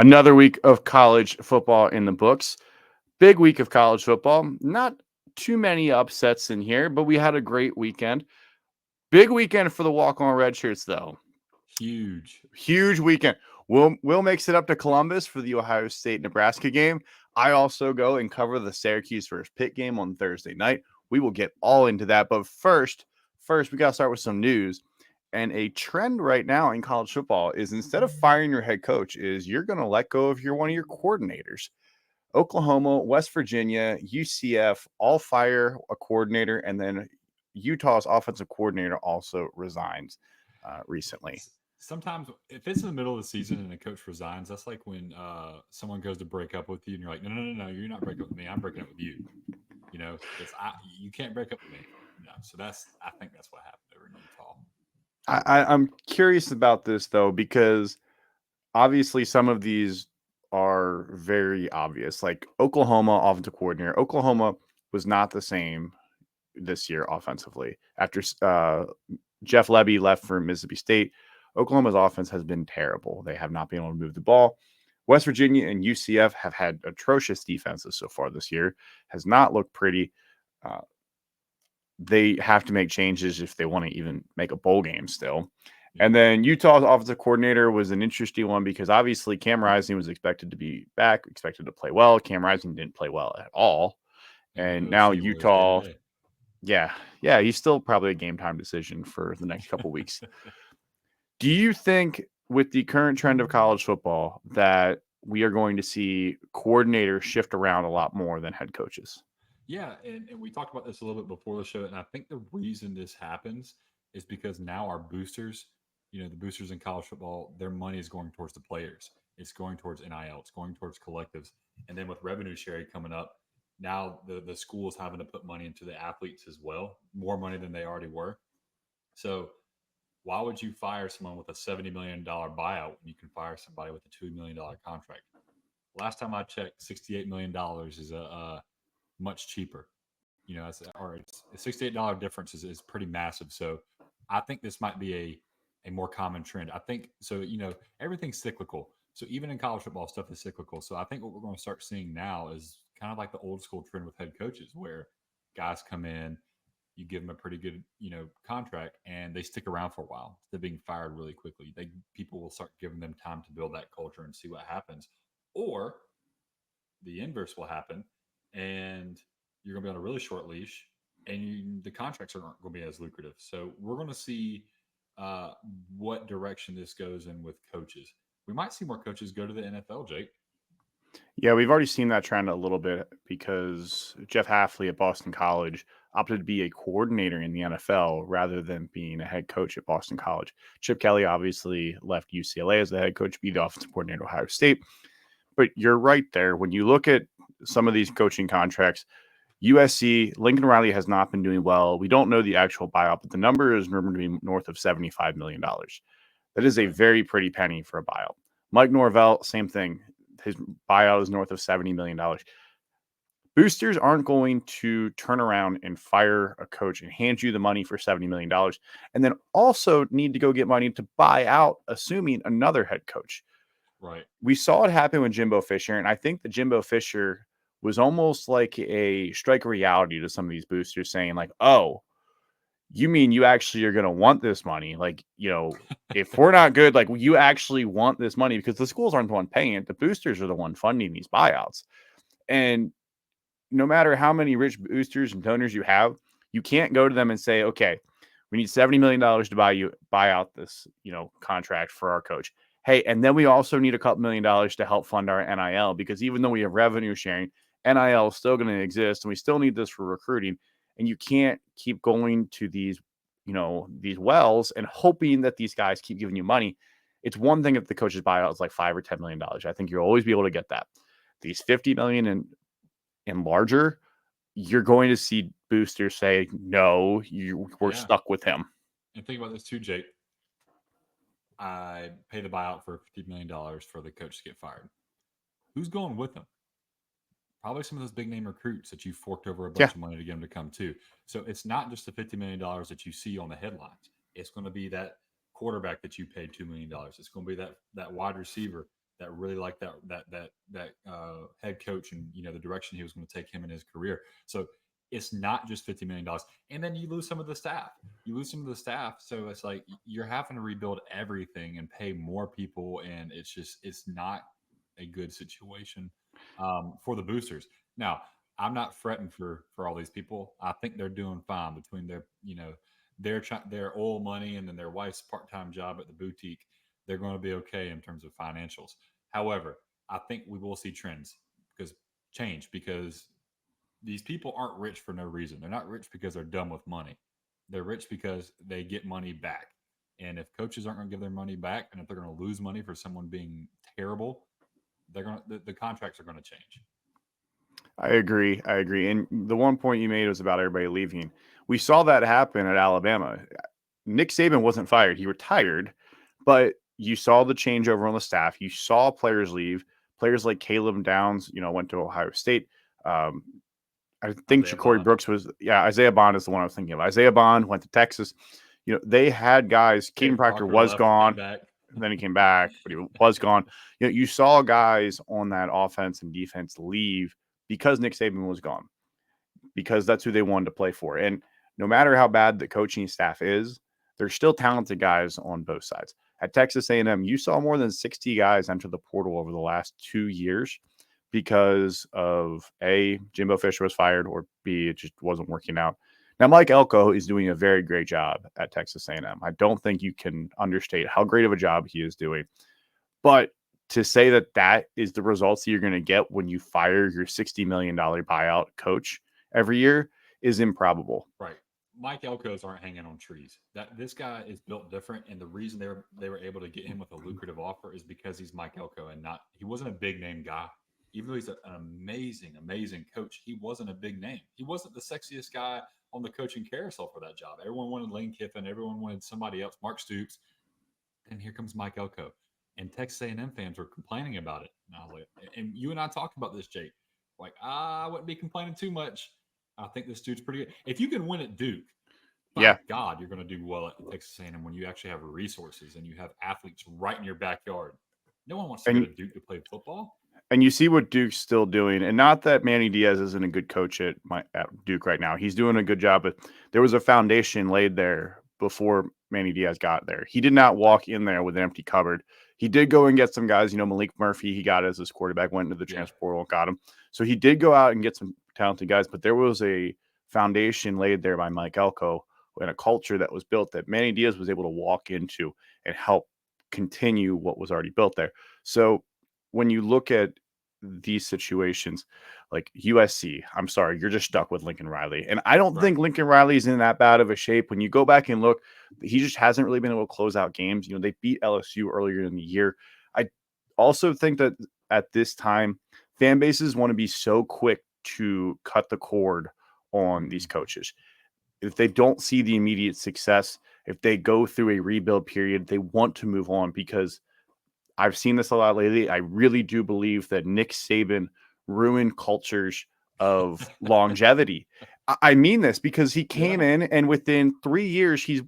Another week of college football in the books. Big week of college football. Not too many upsets in here, but we had a great weekend. Big weekend for the Walk-On Redshirts, though. Huge weekend. Will makes it up to Columbus for the Ohio State-Nebraska game. I also go and cover the Syracuse versus Pitt game on Thursday night. We will get all into that. But first, we got to start with some news. And a trend right now in college football is instead of firing your head coach, is you're going to let go of one of your coordinators. Oklahoma, West Virginia, UCF all fire a coordinator, and then Utah's offensive coordinator also resigns recently. Sometimes if it's in the middle of the season and a coach resigns, that's like when someone goes to break up with you and you're like, no, you're not breaking up with me. I'm breaking up with you. You know, because you can't break up with me. No, so I think that's what happened over in Utah. I'm curious about this though, because obviously some of these are very obvious. Like Oklahoma offensive coordinator. Oklahoma was not the same this year offensively after Jeff Lebby left for Mississippi State. Oklahoma's offense has been terrible. They have not been able to move the ball. West Virginia and UCF have had atrocious defenses so far this year. Has not looked pretty. They have to make changes if they want to even make a bowl game still. And then Utah's offensive coordinator was an interesting one because obviously Cam Rising was expected to be back, expected to play well. Cam Rising didn't play well at all. And now Utah, yeah, he's still probably a game time decision for the next couple weeks. Do you think with the current trend of college football that we are going to see coordinators shift around a lot more than head coaches? Yeah, and we talked about this a little bit before the show, and I think the reason this happens is because now our boosters, the boosters in college football, their money is going towards the players. It's going towards NIL. It's going towards collectives. And then with revenue sharing coming up, now the schools having to put money into the athletes as well, more money than they already were. So why would you fire someone with a $70 million buyout when you can fire somebody with a $2 million contract? Last time I checked, $68 million is a much cheaper. It's a $68 difference is pretty massive. So I think this might be a more common trend. I think so. Everything's cyclical. So even in college football, stuff is cyclical. So I think what we're going to start seeing now is kind of like the old school trend with head coaches, where guys come in, you give them a pretty good contract, and they stick around for a while. They're being fired really quickly. People will start giving them time to build that culture and see what happens, or the inverse will happen, and you're going to be on a really short leash, and the contracts aren't going to be as lucrative. So we're going to see what direction this goes in with coaches. We might see more coaches go to the NFL, Jake. Yeah, we've already seen that trend a little bit because Jeff Hafley at Boston College opted to be a coordinator in the NFL rather than being a head coach at Boston College. Chip Kelly obviously left UCLA as the head coach, be the offensive coordinator at Ohio State. But you're right there. When you look at some of these coaching contracts, USC, Lincoln Riley has not been doing well. We don't know the actual buyout, but the number is rumored to be north of $75 million. That is a very pretty penny for a buyout. Mike Norvell, same thing. His buyout is north of $70 million. Boosters aren't going to turn around and fire a coach and hand you the money for $70 million and then also need to go get money to buy out, assuming another head coach. Right. We saw it happen with Jimbo Fisher, and I think that Jimbo Fisher was almost like a strike of reality to some of these boosters saying like, oh, you mean you actually are going to want this money? Like, if we're not good, like you actually want this money because the schools aren't the one paying it. The boosters are the one funding these buyouts. And no matter how many rich boosters and donors you have, you can't go to them and say, okay, we need $70 million to buy out this, contract for our coach. Hey, and then we also need a couple $1 million to help fund our NIL, because even though we have revenue sharing, NIL is still going to exist and we still need this for recruiting. And you can't keep going to these wells and hoping that these guys keep giving you money. It's one thing if the coach's buyout is like $5 or $10 million. I think you'll always be able to get that. These $50 million and larger, you're going to see boosters say, no, we're stuck with him. And think about this too, Jake. I pay the buyout for $50 million for the coach to get fired. Who's going with him? Probably some of those big name recruits that you forked over a bunch of money to get them to come too. So it's not just the $50 million that you see on the headlines. It's going to be that quarterback that you paid $2 million. It's going to be that wide receiver that really liked that head coach and the direction he was going to take him in his career. So it's not just $50 million, and then you lose some of the staff. You lose some of the staff, so it's like you're having to rebuild everything and pay more people, and it's not a good situation for the boosters. Now, I'm not fretting for all these people. I think they're doing fine between their oil money and then their wife's part-time job at the boutique. They're going to be okay in terms of financials. However, I think we will see trends because these people aren't rich for no reason. They're not rich because they're dumb with money. They're rich because they get money back. And if coaches aren't going to give their money back, and if they're going to lose money for someone being terrible, the contracts are going to change. I agree. And the one point you made was about everybody leaving. We saw that happen at Alabama. Nick Saban wasn't fired. He retired, but you saw the changeover on the staff. You saw players leave. Players like Caleb Downs, went to Ohio State. I think Ja'Cory Brooks Isaiah Bond is the one I was thinking of. Isaiah Bond went to Texas. They had guys. Caden Proctor was gone. Then he came back, but he was gone. You saw guys on that offense and defense leave because Nick Saban was gone, because that's who they wanted to play for. And no matter how bad the coaching staff is, there's still talented guys on both sides. At Texas A&M, you saw more than 60 guys enter the portal over the last 2 years because of A, Jimbo Fisher was fired, or B, it just wasn't working out. Now, Mike Elko is doing a very great job at Texas A&M. I don't think you can understate how great of a job he is doing. But to say that is the results that you're going to get when you fire your $60 million buyout coach every year is improbable. Right. Mike Elkos aren't hanging on trees. This guy is built different, and the reason they were able to get him with a lucrative offer is because he's Mike Elko, and he wasn't a big name guy. Even though he's an amazing coach, he wasn't a big name. He wasn't the sexiest guy on the coaching carousel for that job. Everyone wanted Lane Kiffin. Everyone wanted somebody else, Mark Stoops. And here comes Mike Elko. And Texas A&M fans were complaining about it. And I was like, and you and I talked about this, Jake. Like, I wouldn't be complaining too much. I think this dude's pretty good. If you can win at Duke, God, you're going to do well at Texas A&M when you actually have resources and you have athletes right in your backyard. No one wants to go to Duke to play football. And you see what Duke's still doing. And not that Manny Diaz isn't a good coach at Duke right now. He's doing a good job, but there was a foundation laid there before Manny Diaz got there. He did not walk in there with an empty cupboard. He did go and get some guys. Malik Murphy, he got as his quarterback, went into the transfer portal and got him. So he did go out and get some talented guys, but there was a foundation laid there by Mike Elko and a culture that was built that Manny Diaz was able to walk into and help continue what was already built there. So when you look at these situations like USC, I'm sorry, you're just stuck with Lincoln Riley. And I don't think Lincoln Riley is in that bad of a shape. When you go back and look, he just hasn't really been able to close out games. They beat LSU earlier in the year. I also think that at this time, fan bases want to be so quick to cut the cord on these coaches. If they don't see the immediate success, if they go through a rebuild period, they want to move on, because I've seen this a lot lately. I really do believe that Nick Saban ruined cultures of longevity. I mean this because he came in and within 3 years, he's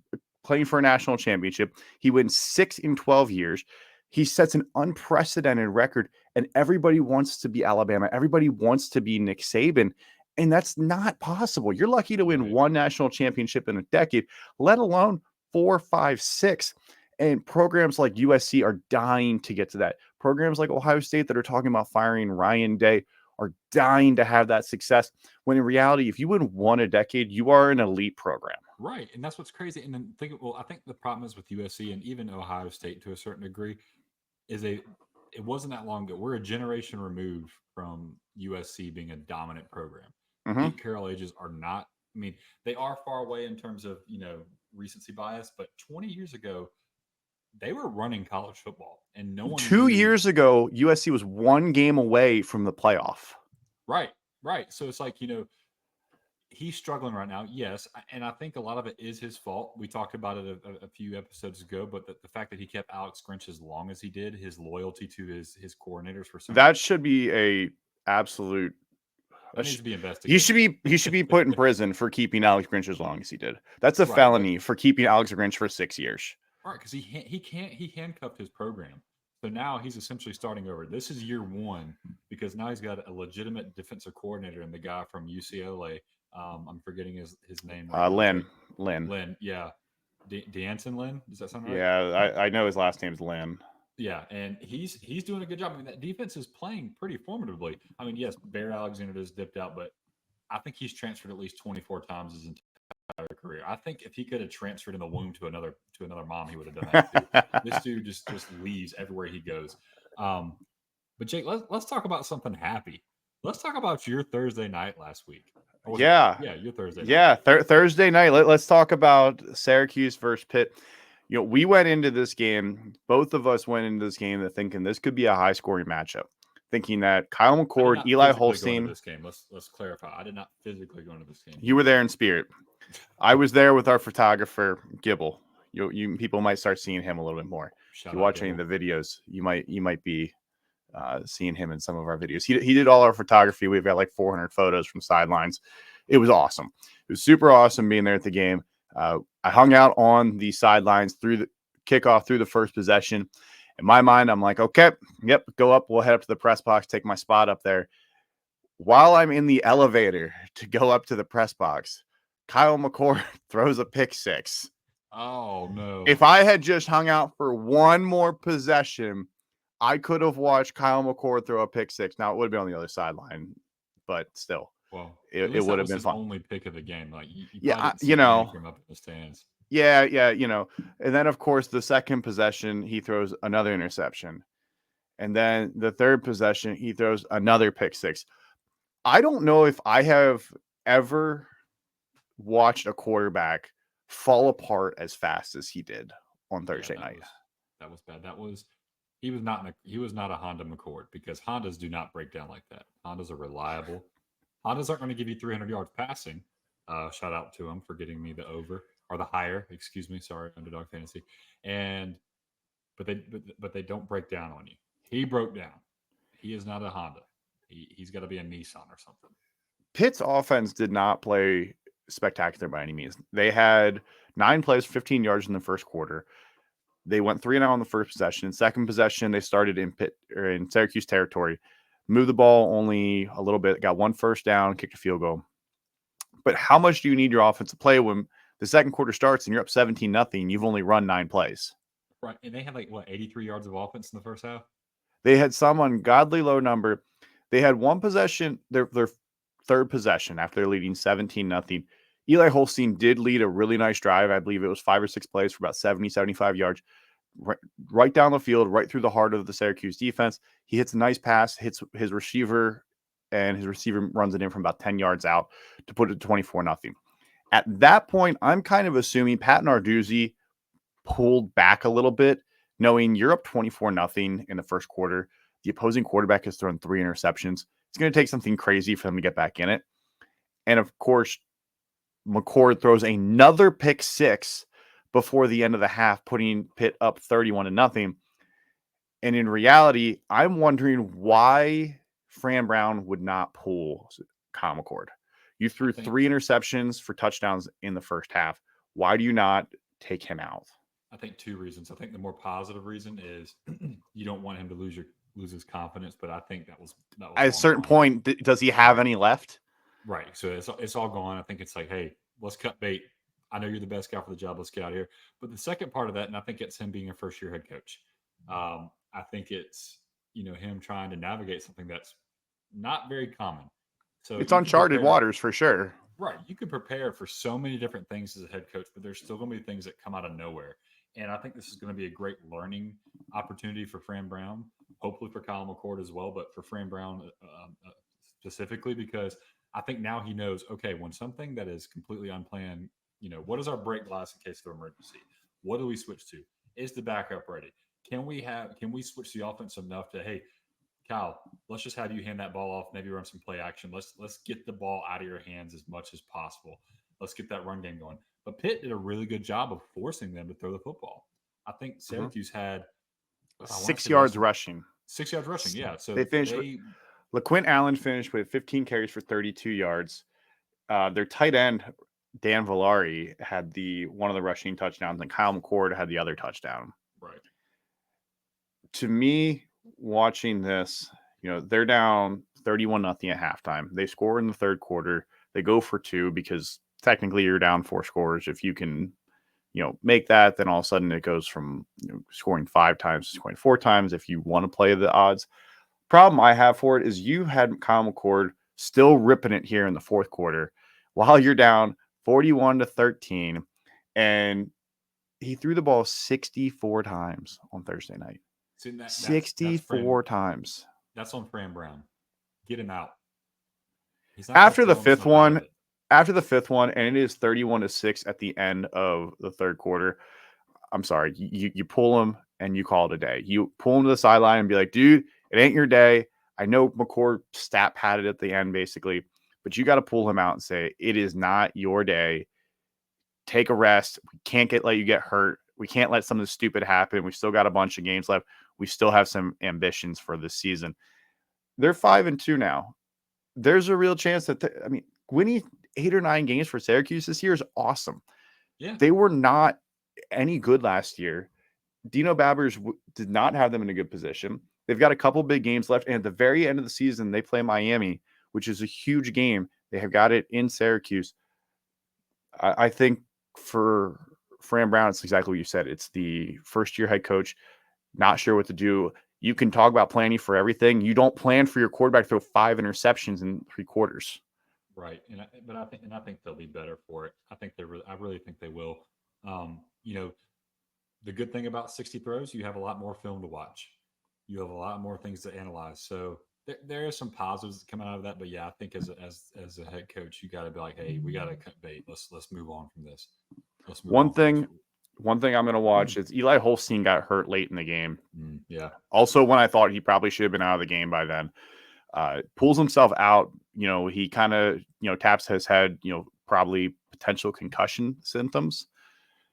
playing for a national championship. He wins 6 in 12 years. He sets an unprecedented record, and everybody wants to be Alabama. Everybody wants to be Nick Saban, and that's not possible. You're lucky to win one national championship in a decade, let alone 4, 5, 6. And programs like USC are dying to get to that. Programs like Ohio State that are talking about firing Ryan Day are dying to have that success, when in reality, if you win one a decade, you are an elite program. Right. And that's what's crazy. And then I think the problem is with USC and even Ohio State to a certain degree is it wasn't that long ago. We're a generation removed from USC being a dominant program. Pete Carroll ages are not, they are far away in terms of, recency bias, but 20 years ago, they were running college football, and no one. 2 years ago, USC was 1 game away from the playoff. Right. So it's like, he's struggling right now. Yes. And I think a lot of it is his fault. We talked about it a few episodes ago, but the fact that he kept Alex Grinch as long as he did, his loyalty to his coordinators for some. That should be a absolute. That needs to be investigated. He should be put in prison for keeping Alex Grinch as long as he did. That's a felony for keeping Alex Grinch for 6 years. Right, because he handcuffed his program So now he's essentially starting over. This is year one because now he's got a legitimate defensive coordinator and the guy from UCLA. I'm forgetting his name right now, Jake. Lynn. Lynn, yeah. D'Anton Lynn, does that sound right? Yeah, I know his last name's Lynn. Yeah, and he's doing a good job. I mean, that defense is playing pretty formidably. I mean, yes, Bear Alexander just dipped out, but I think he's transferred at least 24 times his entire career. I think if he could have transferred in the womb to another mom, he would have done that too. This dude just leaves everywhere he goes. Um, but Jake, let's talk about something happy. Let's talk about your Thursday night last week. Or was it? Yeah. Yeah, your Thursday night. Yeah, Thursday night. Let's talk about Syracuse versus Pitt. We went into this game. Both of us went into this game thinking this could be a high-scoring matchup, thinking that Kyle I did McCord, not Eli physically go into Holstein. this game. Let's clarify. I did not physically go into this game. You were there in spirit. I was there with our photographer Gibble. You people might start seeing him a little bit more. If you watch any of the videos, you might be seeing him in some of our videos. He did all our photography. We've got like 400 photos from sidelines. It was awesome. It was super awesome being there at the game. I hung out on the sidelines through the kickoff, through the first possession. In my mind, I'm like, okay, yep, go up. We'll head up to the press box, take my spot up there. While I'm in the elevator to go up to the press box, Kyle McCord throws a pick six. Oh, no. If I had just hung out for one more possession, I could have watched Kyle McCord throw a pick six. Now, it would have been on the other sideline, but still, Well, it at least would that have was been his fun. only pick of the game. Like you Yeah, probably didn't see any from up in the stands. Yeah. And then, of course, the second possession, he throws another interception. And then the third possession, he throws another pick six. I don't know if I have ever watched a quarterback fall apart as fast as he did on Thursday night. That was bad. He was not a Honda McCord because Hondas do not break down like that. Hondas are reliable. Hondas aren't going to give you 300 yards passing. Shout out to him for getting me the over or the higher. Excuse me. Sorry, Underdog Fantasy. But they don't break down on you. He broke down. He is not a Honda. He's got to be a Nissan or something. Pitt's offense did not play spectacular by any means. They had 9 plays, 15 yards in the first quarter. They went 3-0 on the first possession. In second possession, they started in Syracuse territory, moved the ball only a little bit, got 1 first down, kicked a field goal. But how much do you need your offense to play when the second quarter starts and you're up 17-0? You've only run 9 plays. Right, and they had 83 yards of offense in the first half. They had some ungodly low number. They had one possession, their third possession after they're leading 17-0. Eli Holstein did lead a really nice drive. I believe it was 5 or 6 plays for about 70, 75 yards. Right down the field, right through the heart of the Syracuse defense. He hits a nice pass, hits his receiver, and his receiver runs it in from about 10 yards out to put it 24-0. At that point, I'm kind of assuming Pat Narduzzi pulled back a little bit, knowing you're up 24-0 in the first quarter. The opposing quarterback has thrown 3 interceptions. It's going to take something crazy for them to get back in it. And of course, McCord throws another pick six before the end of the half, putting Pitt up 31-0. And in reality, I'm wondering why Fran Brown would not pull Kyle McCord. You threw 3 interceptions for touchdowns in the first half. Why do you not take him out? I think 2 reasons. I think the more positive reason is you don't want him to lose his confidence, but I think that was at a certain point. Does he have any left? Right. So it's all gone. I think it's like, hey, let's cut bait. I know you're the best guy for the job. Let's get out of here. But the second part of that, and I think it's him being a first-year head coach. I think it's him trying to navigate something that's not very common. So it's uncharted waters for sure. Right. You could prepare for so many different things as a head coach, but there's still going to be things that come out of nowhere. And I think this is going to be a great learning opportunity for Fran Brown, hopefully for Kyle McCord as well, but for Fran Brown specifically, because I think now he knows, okay, when something that is completely unplanned, what is our break glass in case of emergency? What do we switch to? Is the backup ready? Can we switch the offense enough to, hey, Kyle, let's just have you hand that ball off, maybe run some play action. Let's get the ball out of your hands as much as possible. Let's get that run game going. But Pitt did a really good job of forcing them to throw the football. I think Syracuse had 6 yards rushing. 6 yards rushing, yeah. So they finished. LaQuint Allen finished with 15 carries for 32 yards. Their tight end Dan Villari had one of the rushing touchdowns, and Kyle McCord had the other touchdown. Right. to me, watching this, they're down 31-0 at halftime. They score in the third quarter. They go for two because technically you're down 4 scores. If you can, make that, then all of a sudden it goes from scoring 5 times to scoring 4 times if you want to play the odds. Problem I have for it is you had Kyle McCord still ripping it here in the fourth quarter while you're down 41-13, and he threw the ball 64 times on Thursday night. See, that's 64 times. That's on Fran Brown. Get him out. He's not After the throw fifth himself out of one, it. and it is 31-6 at the end of the third quarter. I'm sorry, you pull him and you call it a day. You pull him to the sideline and be like, dude, it ain't your day. I know McCord stat padded at the end basically, but you got to pull him out and say, it is not your day. Take a rest. We can't let you get hurt. We can't let something stupid happen. We still got a bunch of games left. We still have some ambitions for this season. They're 5-2 now. There's a real chance that winning 8 or 9 games for Syracuse this year is awesome. Yeah, They were not any good last year. Dino Babbers did not have them in a good position. They've got a couple big games left, and at the very end of the season, they play Miami, which is a huge game. They have got it in Syracuse. I think for Fran Brown, it's exactly what you said. It's the first-year head coach, not sure what to do. You can talk about planning for everything. You don't plan for your quarterback to throw 5 interceptions in 3 quarters. right. I think they'll be better for it. I really think they will. You know, the good thing about 60 throws, you have a lot more film to watch. You have a lot more things to analyze. So there are some positives coming out of that. But yeah, I think as a head coach, you got to be like, hey, we got to cut bait. Let's move on from this. Let's move One on from this. thing I'm going to watch is Eli Holstein got hurt late in the game. Yeah. Also, when I thought he probably should have been out of the game by then, pulls himself out. He kind of, taps his head, probably potential concussion symptoms.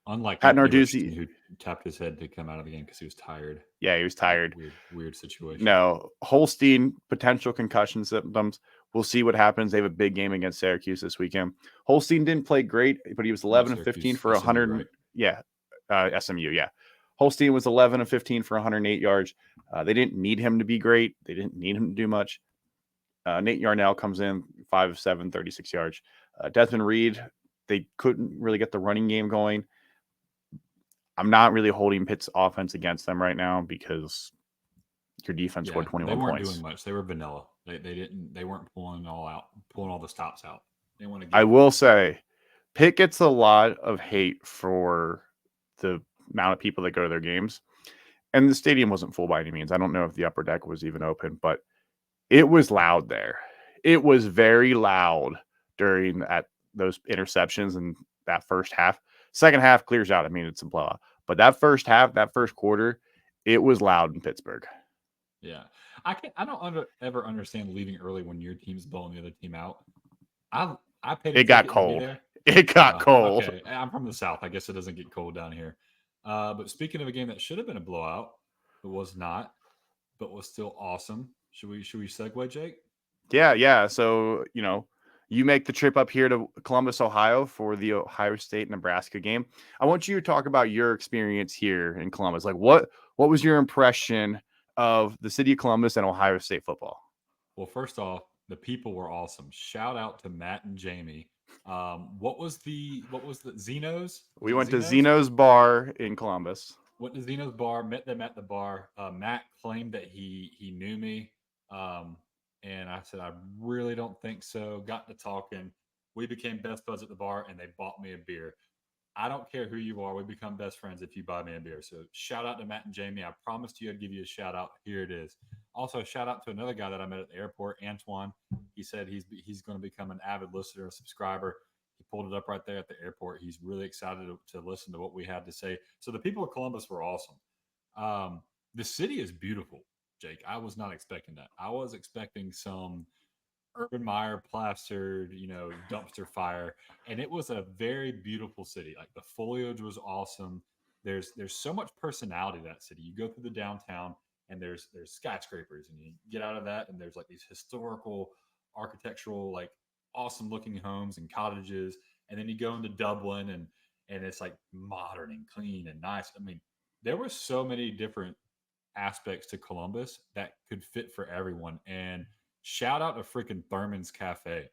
Unlike Pat Anthony Narduzzi, Richardson, who tapped his head to come out of the game because he was tired. yeah, he was tired. Weird situation. No, Holstein, potential concussion symptoms. We'll see what happens. They have a big game against Syracuse this weekend. Holstein didn't play great, but he was 11 of 15 for 100. Right? Yeah, SMU, yeah. Holstein was 11 of 15 for 108 yards. They didn't need him to be great. They didn't need him to do much. Nate Yarnell comes in 5 of 7, 36 yards. Desmond Reed, they couldn't really get the running game going. I'm not really holding Pitt's offense against them right now because your defense scored 21 points. They weren't points. doing much. They were vanilla. They weren't pulling all the stops out. They want to. I will say, Pitt gets a lot of hate for the amount of people that go to their games, and the stadium wasn't full by any means. I don't know if the upper deck was even open, but it was loud there. It was very loud during those interceptions in that first half. Second half clears out. I mean, it's a blowout. But that first half, that first quarter, it was loud in Pittsburgh. Yeah. I don't ever understand leaving early when your team's blowing the other team out. I paid It got cold. It got cold. Okay. I'm from the South. I guess it doesn't get cold down here. But speaking of a game that should have been a blowout, it was not, but was still awesome. Should we segue, Jake? Yeah. So, you make the trip up here to Columbus, Ohio for the Ohio State Nebraska game. I want you to talk about your experience here in Columbus. Like what was your impression of the city of Columbus and Ohio State football? Well, first off, the people were awesome. Shout out to Matt and Jamie. What was the Zeno's? We went to Zeno's bar in Columbus. Went to Zeno's bar, met them at the bar. Matt claimed that he knew me. And I said, I really don't think so. Got to talking. We became best buds at the bar, and they bought me a beer. I don't care who you are. We become best friends if you buy me a beer. So shout out to Matt and Jamie. I promised you I'd give you a shout out. Here it is. Also, shout out to another guy that I met at the airport, Antoine. He said he's going to become an avid listener, a subscriber. He pulled it up right there at the airport. He's really excited to listen to what we had to say. So the people of Columbus were awesome. The city is beautiful. Jake, I was not expecting that. I was expecting some Urban Meyer plastered, dumpster fire, and it was a very beautiful city. Like the foliage was awesome. There's so much personality to that city. You go through the downtown, and there's skyscrapers, and you get out of that, and there's like these historical, architectural, like awesome looking homes and cottages, and then you go into Dublin, and it's like modern and clean and nice. I mean, there were so many different aspects to Columbus that could fit for everyone. And shout out to freaking Thurman's Cafe.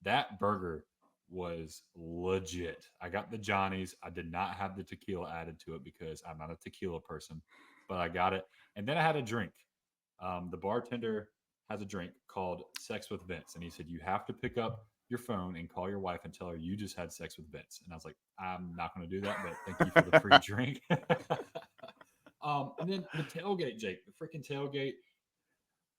That burger was legit. I got the Johnny's. I did not have the tequila added to it because I'm not a tequila person, but I got it. And then I had a drink. The bartender has a drink called Sex with Vince. And he said, you have to pick up your phone and call your wife and tell her you just had sex with Vince. And I was like, I'm not going to do that, but thank you for the free drink. And then the tailgate, Jake, the freaking tailgate,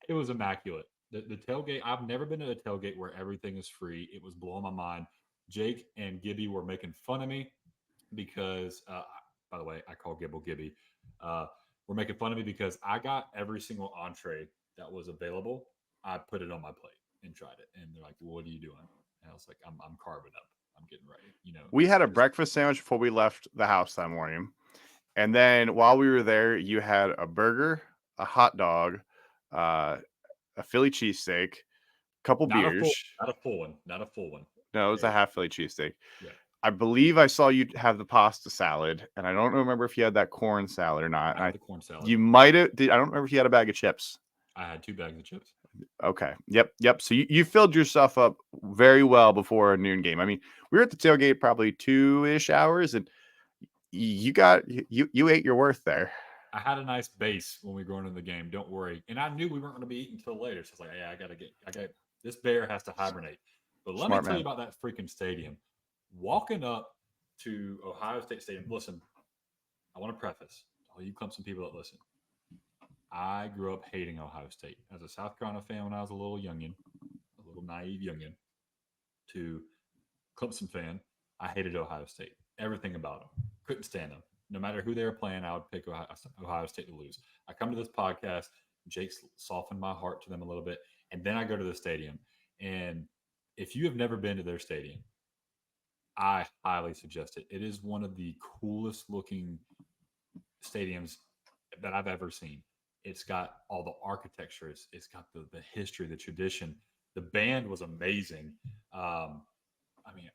it was immaculate. The tailgate, I've never been to a tailgate where everything is free. It was blowing my mind. Jake and Gibby were making fun of me because, by the way, I call Gibble Gibby. Were making fun of me because I got every single entree that was available. I put it on my plate and tried it. And they're like, well, what are you doing? And I was like, I'm carving up. I'm getting ready. You know, We had a breakfast sandwich before we left the house that morning. And then while we were there, you had a burger, a hot dog, a Philly cheesesteak, a couple beers. Not a full one. Not a full one. No, it was a half Philly cheesesteak. Yeah. I believe I saw you have the pasta salad, and I don't remember if you had that corn salad or not. I had the corn salad. You might have. I don't remember if you had a bag of chips. I had 2 bags of chips. Okay. Yep. So you filled yourself up very well before a noon game. I mean, we were at the tailgate probably 2-ish hours, and you ate your worth there. I had a nice base when we were going into the game. Don't worry. And I knew we weren't going to be eating until later. So I was like, yeah, I got this bear has to hibernate. But let me tell you about that freaking stadium. Walking up to Ohio State Stadium. Listen, I want to preface all you Clemson people that listen. I grew up hating Ohio State as a South Carolina fan when I was a little youngin, a little naive youngin, to Clemson fan. I hated Ohio State. Everything about them. Couldn't stand them. No matter who they were playing, I would pick Ohio State to lose. I come to this podcast. Jake's softened my heart to them a little bit. And then I go to the stadium. And if you have never been to their stadium, I highly suggest it. It is one of the coolest looking stadiums that I've ever seen. It's got all the architecture. It's got the history, the tradition. The band was amazing. I mean,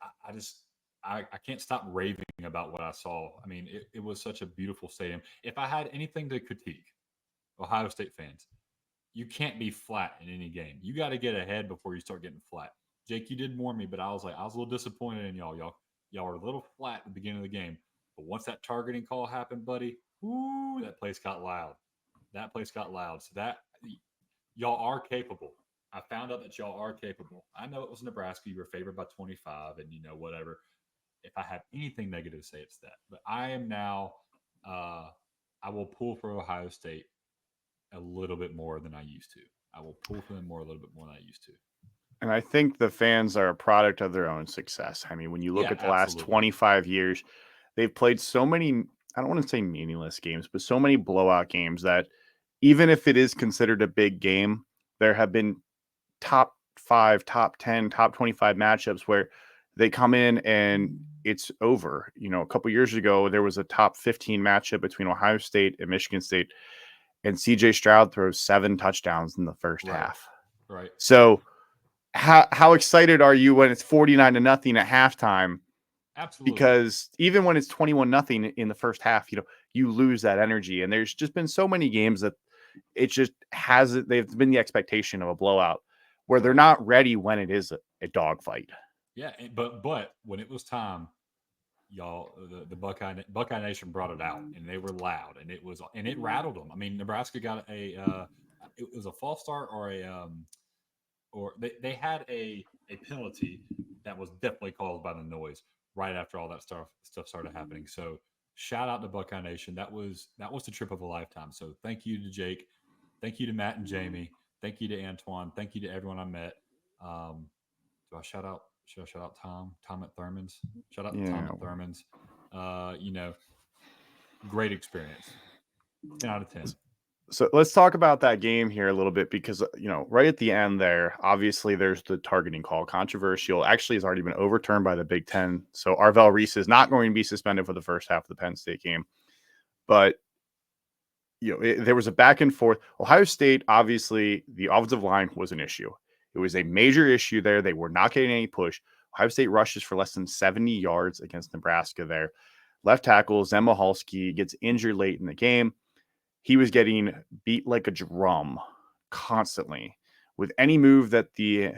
I can't stop raving about what I saw. I mean, it was such a beautiful stadium. If I had anything to critique Ohio State fans, you can't be flat in any game. You got to get ahead before you start getting flat. Jake, you did warn me, but I was a little disappointed in y'all. Y'all were a little flat at the beginning of the game. But once that targeting call happened, buddy, whoo, that place got loud. So that y'all are capable. I found out that y'all are capable. I know it was Nebraska. You were favored by 25 and, whatever. If I have anything negative to say, it's that. But I am now, I will pull for Ohio State a little bit more than I used to. I will pull for them a little bit more than I used to. And I think the fans are a product of their own success. I mean, when you look at the last 25 years, they've played so many, I don't want to say meaningless games, but so many blowout games that even if it is considered a big game, there have been top 5, top 10, top 25 matchups where they come in and it's over. A couple years ago, there was a top 15 matchup between Ohio State and Michigan State, and CJ Stroud throws 7 touchdowns in the first half. Right. So how excited are you when it's 49-0 at halftime? Absolutely. Because even when it's 21-0 in the first half, you lose that energy. And there's just been so many games that it just hasn't. They've been the expectation of a blowout where they're not ready when it is a dogfight. Yeah, but when it was time, y'all, the Buckeye Nation brought it out, and they were loud, and it rattled them. I mean, Nebraska got it was a false start or they had a penalty that was definitely caused by the noise right after all that stuff started happening. So shout out to Buckeye Nation. That was the trip of a lifetime. So thank you to Jake, thank you to Matt and Jamie, thank you to Antoine, thank you to everyone I met. Do I shout out? Should I shout out Tom at Thurman's? Shout out to Tom at Thurman's. Great experience. 10 out of 10. So let's talk about that game here a little bit because, right at the end there, obviously there's the targeting call. Controversial. Actually, has already been overturned by the Big Ten. So Arvell Reese is not going to be suspended for the first half of the Penn State game. But, there was a back and forth. Ohio State, obviously, the offensive line was an issue. It was a major issue there. They were not getting any push. Ohio State rushes for less than 70 yards against Nebraska there. Left tackle, Zem Mahalski, gets injured late in the game. he was getting beat like a drum constantly. With any move that the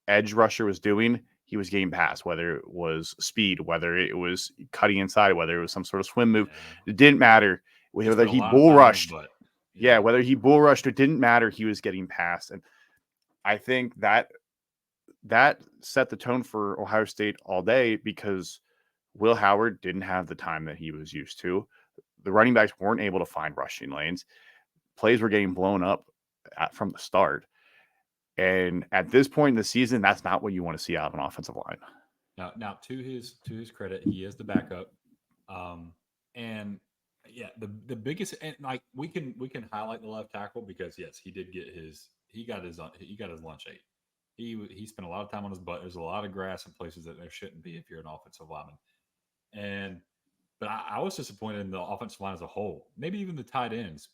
edge rusher was doing, he was getting past, whether it was speed, whether it was cutting inside, whether it was some sort of swim move. Yeah. It didn't matter. He Whether spent a he lot of bull time on his rushed. butt. Yeah, whether he bull rushed, it didn't matter. He was getting past. And I think that set the tone for Ohio State all day because Will Howard didn't have the time that he was used to. The running backs weren't able to find rushing lanes. Plays were getting blown up from the start. And at this point in the season, that's not what you want to see out of an offensive line. Now to his credit, he is the backup. And yeah, the biggest, and like we can highlight the left tackle because yes, he did get he got his lunch ate. He spent a lot of time on his butt. There's a lot of grass in places that there shouldn't be if you're an offensive lineman. And but I was disappointed in the offensive line as a whole. Maybe even the tight ends.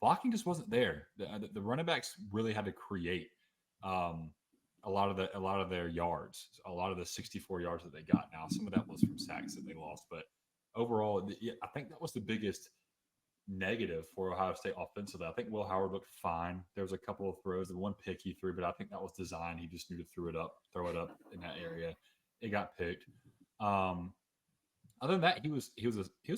Blocking just wasn't there. The running backs really had to create a lot of their yards, a lot of the 64 yards that they got. Now, some of that was from sacks that they lost, but overall, I think that was the biggest negative for Ohio State offensively. I think Will Howard looked fine. There was a couple of throws, the one pick he threw, but I think that was designed. He just knew to throw it up in that area. It got picked. Other than that, he was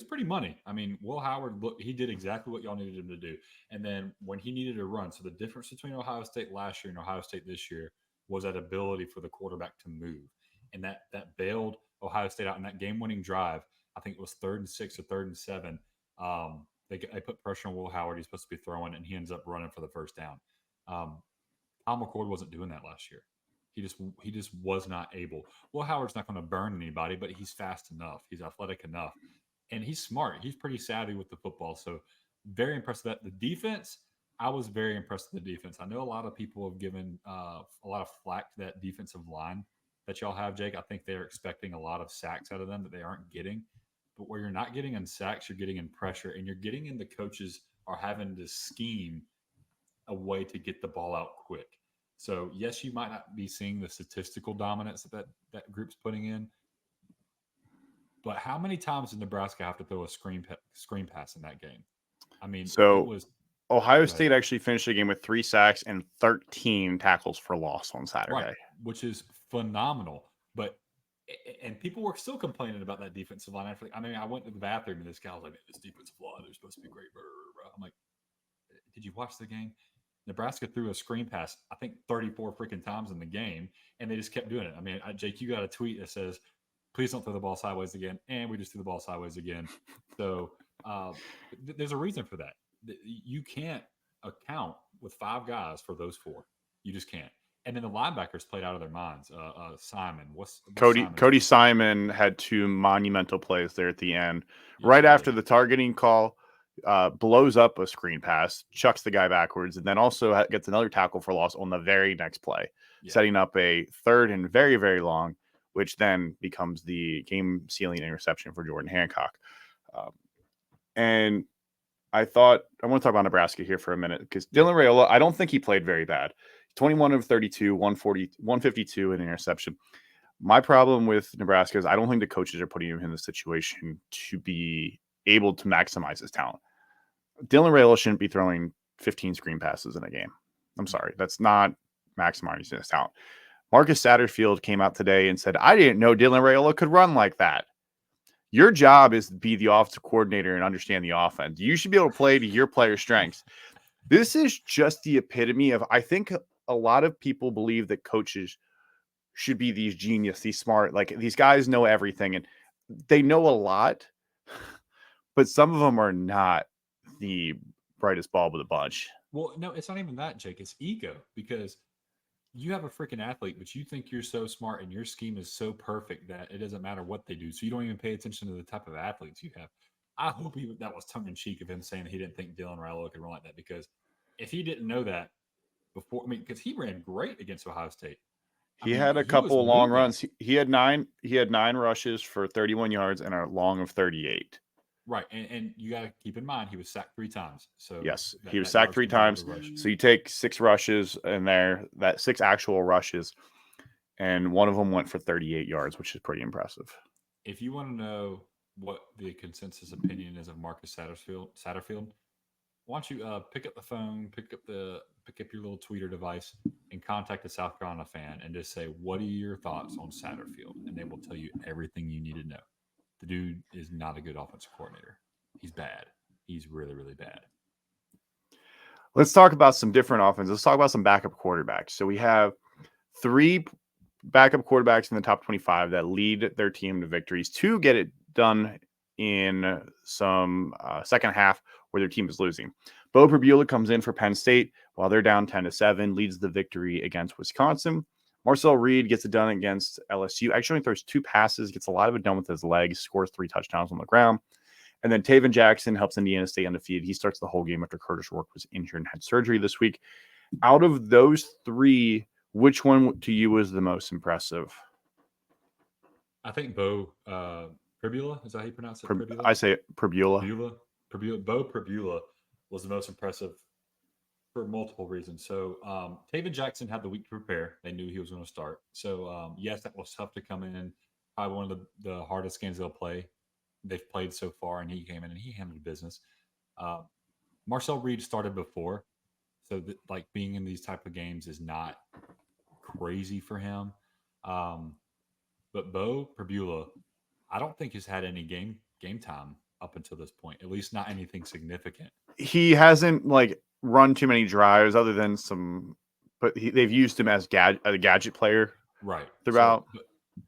pretty money. I mean, Will Howard he did exactly what y'all needed him to do. And then when he needed to run, so the difference between Ohio State last year and Ohio State this year was that ability for the quarterback to move, and that bailed Ohio State out in that game-winning drive. I think it was 3rd and 6 or 3rd and 7. They put pressure on Will Howard. He's supposed to be throwing, and he ends up running for the first down. McCord wasn't doing that last year. He just was not able. Will Howard's not going to burn anybody, but he's fast enough. He's athletic enough, and he's smart. He's pretty savvy with the football. So very impressed with that. The defense, I was very impressed with the defense. I know a lot of people have given a lot of flack to that defensive line that y'all have, Jake. I think they're expecting a lot of sacks out of them that they aren't getting. But where you're not getting in sacks, you're getting in pressure, and you're getting in the coaches are having to scheme a way to get the ball out quick. So yes, you might not be seeing the statistical dominance that group's putting in, but how many times did Nebraska have to throw a screen pass in that game? I mean, So it was Ohio State actually finished the game with 3 sacks and 13 tackles for loss on Saturday. Right, which is phenomenal. But and people were still complaining about that defensive line. I mean, I went to the bathroom and this guy was like, "This defensive line, they're supposed to be great." I'm like, "Did you watch the game?" Nebraska threw a screen pass, I think 34 freaking times in the game, and they just kept doing it. I mean, Jake, you got a tweet that says, "Please don't throw the ball sideways again," and we just threw the ball sideways again. So there's a reason for that. You can't account with 5 guys for those 4. You just can't. And then the linebackers played out of their minds. Simon, what's Cody Simon had 2 monumental plays there at the end, yes, right after the targeting call. Blows up a screen pass, chucks the guy backwards, and then also gets another tackle for loss on the very next play, setting up a 3rd and very, very long, which then becomes the game-sealing interception for Jordan Hancock. And I want to talk about Nebraska here for a minute because Dylan Raiola, I don't think he played very bad. 21 of 32, 152 in interception. My problem with Nebraska is I don't think the coaches are putting him in the situation to be able to maximize his talent. Dylan Raiola shouldn't be throwing 15 screen passes in a game. I'm sorry. That's not maximizing his talent. Marcus Satterfield came out today and said, "I didn't know Dylan Raiola could run like that." Your job is to be the offensive coordinator and understand the offense. You should be able to play to your player's strengths. This is just the epitome of, I think a lot of people believe that coaches should be these genius, these smart, like these guys know everything and they know a lot, but some of them are not the brightest bulb of the bunch. Well, no, it's not even that, Jake. It's ego because you have a freaking athlete, but you think you're so smart and your scheme is so perfect that it doesn't matter what they do. So you don't even pay attention to the type of athletes you have. I hope that was tongue in cheek of him saying he didn't think Dylan Raiola could run like that because if he didn't know that before, I mean, because he ran great against Ohio State. He had a couple of long runs. He had 9 rushes for 31 yards and a long of 38. Right. And you got to keep in mind, he was sacked 3 times. So yes, he was sacked 3 times. So you take 6 rushes in there, that 6 actual rushes, and one of them went for 38 yards, which is pretty impressive. If you want to know what the consensus opinion is of Marcus Satterfield, why don't you pick up the phone, pick up your little tweeter device, and contact a South Carolina fan and just say, "What are your thoughts on Satterfield?" And they will tell you everything you need to know. The dude is not a good offensive coordinator. He's bad. He's really, really bad. Let's talk about some different offenses. Let's talk about some backup quarterbacks. So we have 3 backup quarterbacks in the top 25 that lead their team to victories. 2 get it done in some second half where their team is losing. Beau Pribula comes in for Penn State while they're down 10-7, leads the victory against Wisconsin. Marcel Reed gets it done against LSU. Actually throws 2 passes, gets a lot of it done with his legs, scores 3 touchdowns on the ground. And then Taven Jackson helps Indiana stay undefeated. He starts the whole game after Curtis Rourke was injured and had surgery this week. Out of those 3, which one to you was the most impressive? I think Beau Pribula, is that how you pronounce it? Pribula? I say Pribula. Beau Pribula was the most impressive for multiple reasons. So Taven Jackson had the week to prepare. They knew he was going to start. So yes, that was tough to come in. Probably one of the hardest games they've played so far, and he came in and he handled business. Marcel Reed started before, so like being in these type of games is not crazy for him. But Beau Pribula, I don't think has had any game time up until this point. At least not anything significant. He hasn't like run too many drives other than some, but they've used him as a gadget player, right? Throughout, so,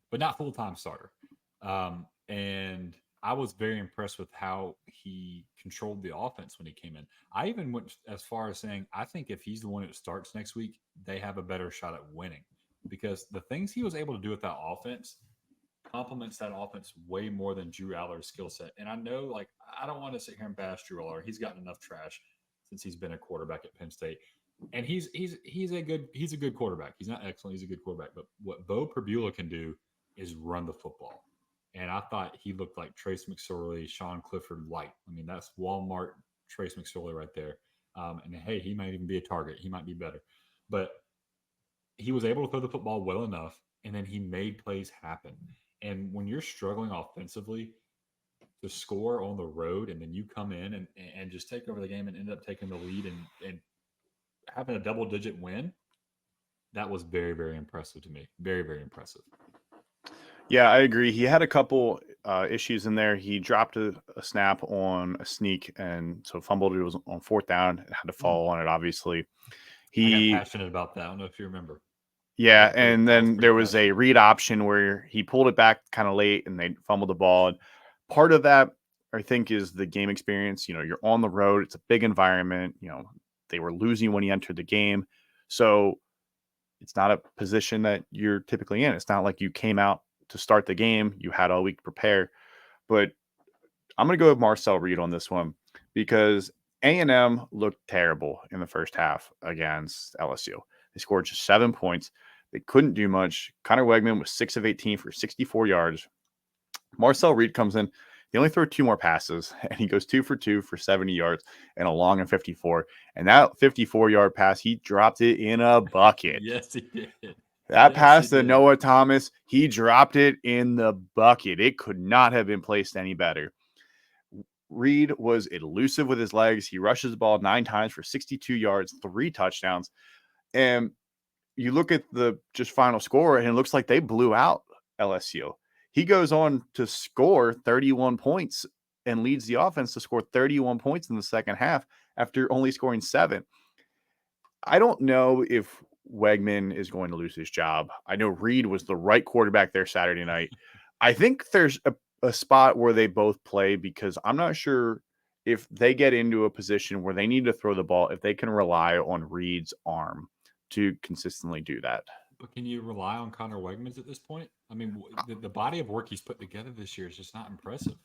but not full time starter. And I was very impressed with how he controlled the offense when he came in. I even went as far as saying, I think if he's the one that starts next week, they have a better shot at winning because the things he was able to do with that offense complements that offense way more than Drew Aller's skill set. And I know, like, I don't want to sit here and bash Drew Aller. He's gotten enough trash since he's been a quarterback at Penn State. And he's a good quarterback. He's not excellent. He's a good quarterback. But what Beau Pribula can do is run the football. And I thought he looked like Trace McSorley, Sean Clifford light. I mean, that's Walmart Trace McSorley right there. And hey, he might even be a target. He might be better. But he was able to throw the football well enough, and then he made plays happen. And when you're struggling offensively to score on the road, and then you come in and just take over the game and end up taking the lead and having a double-digit win, that was very, very impressive to me. Very, very impressive. Yeah, I agree. He had a couple issues in there. He dropped a snap on a sneak, and so fumbled. It was on 4th down. It had to fall on it, obviously. I got passionate about that. I don't know if you remember. Yeah, and then there was a read option where he pulled it back kind of late, and they fumbled the ball. And part of that, I think, is the game experience. You're on the road. It's a big environment. They were losing when he entered the game. So it's not a position that you're typically in. It's not like you came out to start the game. You had all week to prepare. But I'm going to go with Marcel Reed on this one because A&M looked terrible in the first half against LSU. They scored just 7 points. They couldn't do much. Connor Wegman was 6 of 18 for 64 yards. Marcel Reed comes in. They only throw 2 more passes, and he goes 2 for 2 for 70 yards and a long and 54. And that 54-yard pass, he dropped it in a bucket. Yes, he did. That pass to Noah Thomas, he dropped it in the bucket. It could not have been placed any better. Reed was elusive with his legs. He rushes the ball 9 times for 62 yards, 3 touchdowns. And you look at the just final score, and it looks like they blew out LSU. He goes on to score 31 points and leads the offense to score 31 points in the second half after only scoring 7. I don't know if Wegman is going to lose his job. I know Reed was the right quarterback there Saturday night. I think there's a spot where they both play because I'm not sure if they get into a position where they need to throw the ball, if they can rely on Reed's arm to consistently do that. But can you rely on Connor Wegmans at this point? I mean, the body of work he's put together this year is just not impressive.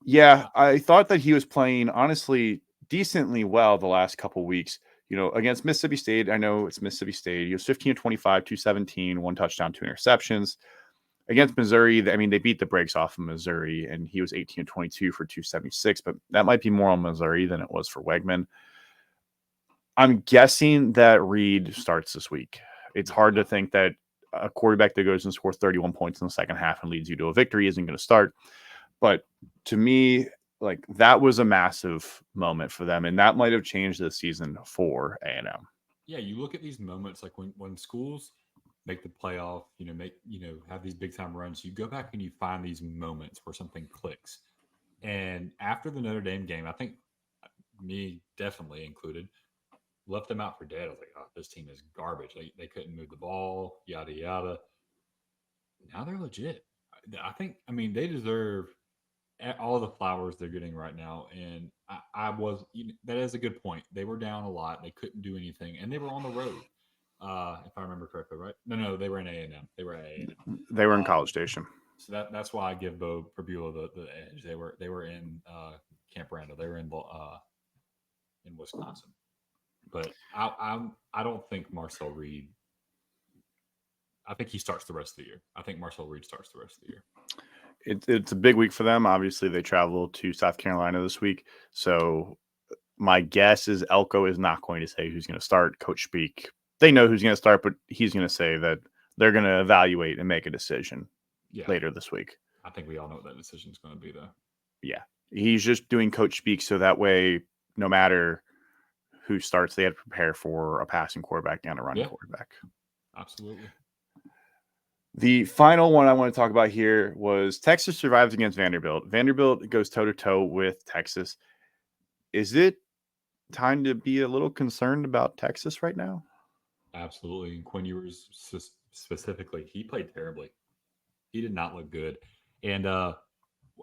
Yeah, I thought that he was playing, honestly, decently well the last couple weeks. Against Mississippi State, I know it's Mississippi State. He was 15 of 25, 217, 1 touchdown, 2 interceptions. Against Missouri, I mean, they beat the brakes off of Missouri, and he was 18 of 22 for 276, but that might be more on Missouri than it was for Wegman. I'm guessing that Reed starts this week. It's hard to think that a quarterback that goes and scores 31 points in the second half and leads you to a victory isn't going to start. But to me, like that was a massive moment for them, and that might have changed the season for A&M. Yeah, you look at these moments like when schools make the playoff, have these big time runs. You go back and you find these moments where something clicks. And after the Notre Dame game, I think me definitely included, left them out for dead. I was like, oh, this team is garbage. They couldn't move the ball, yada yada. Now they're legit. I mean, they deserve all the flowers they're getting right now. And that is a good point. They were down a lot. They couldn't do anything, and they were on the road. If I remember correctly, right? No, they were in A&M. They were at A&M. They were in College Station. So that's why I give Beau Pribula the edge. They were in Camp Randall. They were in Wisconsin. But I don't think Marcel Reed. I think he starts the rest of the year. I think Marcel Reed starts the rest of the year. It's a big week for them. Obviously, they travel to South Carolina this week. So my guess is Elko is not going to say who's going to start. Coach Speak, they know who's going to start, but he's going to say that they're going to evaluate and make a decision later this week. I think we all know what that decision is going to be, though. Yeah. He's just doing Coach Speak so that way, no matter who starts, they had to prepare for a passing quarterback and a running quarterback. Absolutely. The final one I want to talk about here was Texas survives against Vanderbilt. Vanderbilt goes toe-to-toe with Texas. Is it time to be a little concerned about Texas right now? Absolutely. And Quinn Ewers specifically, he played terribly. He did not look good. And I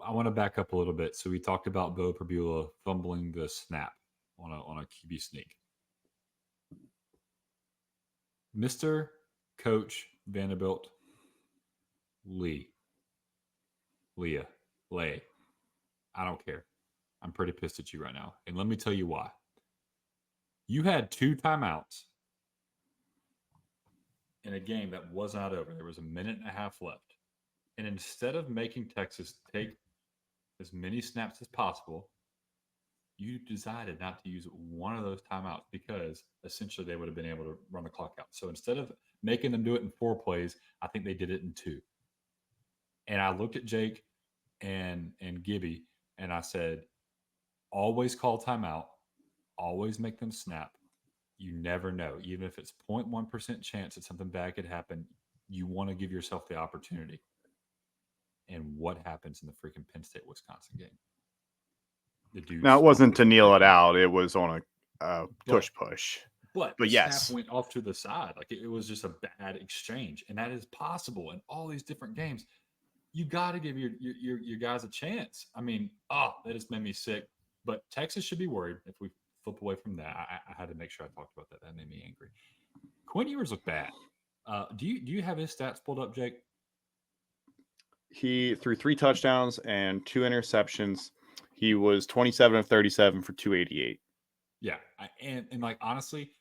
want to back up a little bit. So we talked about Beau Pribula fumbling the snap on a QB sneak. Mr. Coach Vanderbilt Leah, I don't care. I'm pretty pissed at you right now. And let me tell you why. You had 2 timeouts in a game that was not over. There was a minute and a half left. And instead of making Texas take as many snaps as possible, you decided not to use one of those timeouts because essentially they would have been able to run the clock out. So instead of making them do it in 4 plays, I think they did it in 2. And I looked at Jake and Gibby, and I said, always call timeout, always make them snap. You never know. Even if it's 0.1% chance that something bad could happen, you want to give yourself the opportunity. And what happens in the freaking Penn State Wisconsin game? The dude. Now, it wasn't to kneel it out. It was on a push. But yes, snap went off to the side. Like it was just a bad exchange. And that is possible in all these different games. You got to give your guys a chance. I mean, that just made me sick. But Texas should be worried if we flip away from that. I had to make sure I talked about that. That made me angry. Quinn Ewers looked bad. Do you have his stats pulled up, Jake? He threw 3 touchdowns and 2 interceptions. He was 27 of 37 for 288. Yeah, and like honestly,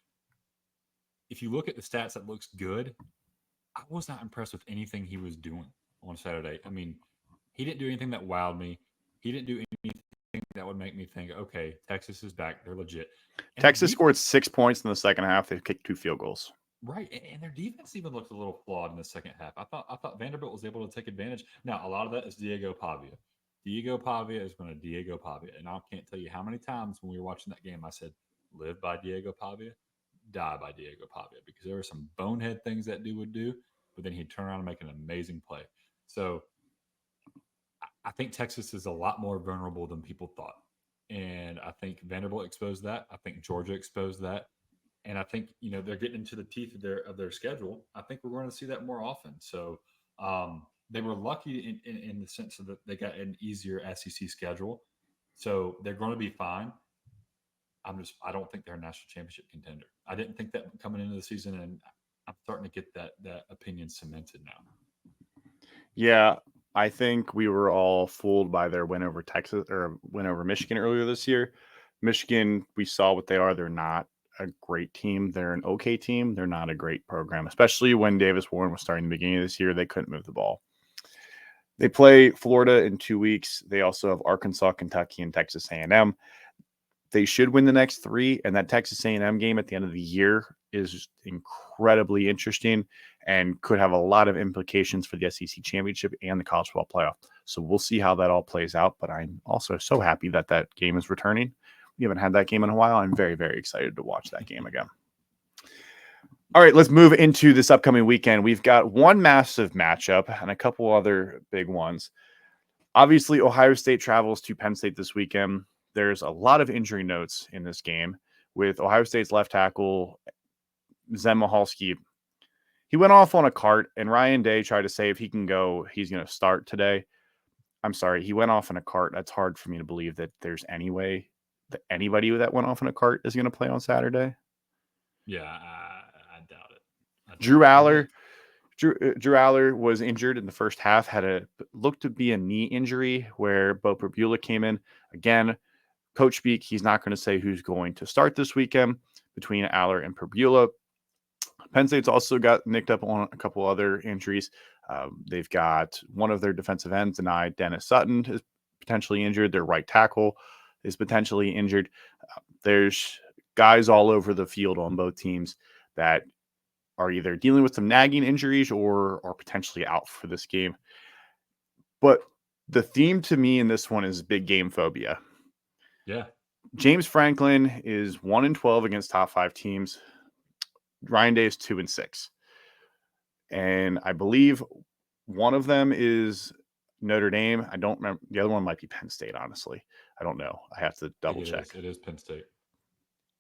if you look at the stats, that looks good. I was not impressed with anything he was doing on Saturday. I mean, he didn't do anything that wowed me. He didn't do anything that would make me think, okay, Texas is back. They're legit. And Texas scored 6 points in the second half. They kicked 2 field goals. Right, and their defense even looked a little flawed in the second half. I thought Vanderbilt was able to take advantage. Now, a lot of that is Diego Pavia. Diego Pavia is going to Diego Pavia, and I can't tell you how many times when we were watching that game I said, live by Diego Pavia, die by Diego Pavia, because there were some bonehead things that dude would do, but then he'd turn around and make an amazing play. So I think Texas is a lot more vulnerable than people thought. And I think Vanderbilt exposed that. I think Georgia exposed that. And I think, they're getting into the teeth of their schedule. I think we're going to see that more often. So they were lucky in the sense that they got an easier SEC schedule. So they're going to be fine. I don't think they're a national championship contender. I didn't think that coming into the season, and I'm starting to get that opinion cemented now. Yeah, I think we were all fooled by their win over Texas or win over Michigan earlier this year. Michigan, we saw what they are. They're not a great team. They're an okay team. They're not a great program, especially when Davis Warren was starting the beginning of this year. They couldn't move the ball. They play Florida in 2 weeks. They also have Arkansas, Kentucky, and Texas A&M. They should win the next 3, and that Texas A&M game at the end of the year is incredibly interesting. and could have a lot of implications for the SEC championship and the college football playoff. So we'll see how that all plays out. But I'm also so happy that that game is returning. We haven't had that game in a while. I'm very, very excited to watch that game again. All right, let's move into this upcoming weekend. We've got one massive matchup and a couple other big ones. Obviously, Ohio State travels to Penn State this weekend. There's a lot of injury notes in this game with Ohio State's left tackle, Zen Mahalski. He went off on a cart, and Ryan Day tried to say if he can go, he's going to start today. I'm sorry, he went off in a cart. That's hard for me to believe that there's any way that anybody that went off in a cart is going to play on Saturday. Yeah, I doubt it. Drew Aller was injured in the first half, looked to be a knee injury where Beau Pribula came in. Again, coach speak, he's not going to say who's going to start this weekend between Aller and Pribula. Penn State's also got nicked up on a couple other injuries. They've got one of their defensive ends denied. Dennis Sutton is potentially injured. Their right tackle is potentially injured. There's guys all over the field on both teams that are either dealing with some nagging injuries or are potentially out for this game. But the theme to me in this one is big game phobia. Yeah. James Franklin is 1-12 against top 5 teams. Ryan Day is 2-6. And I believe one of them is Notre Dame. I don't remember. The other one might be Penn State, honestly. I don't know. I have to double check. It is Penn State.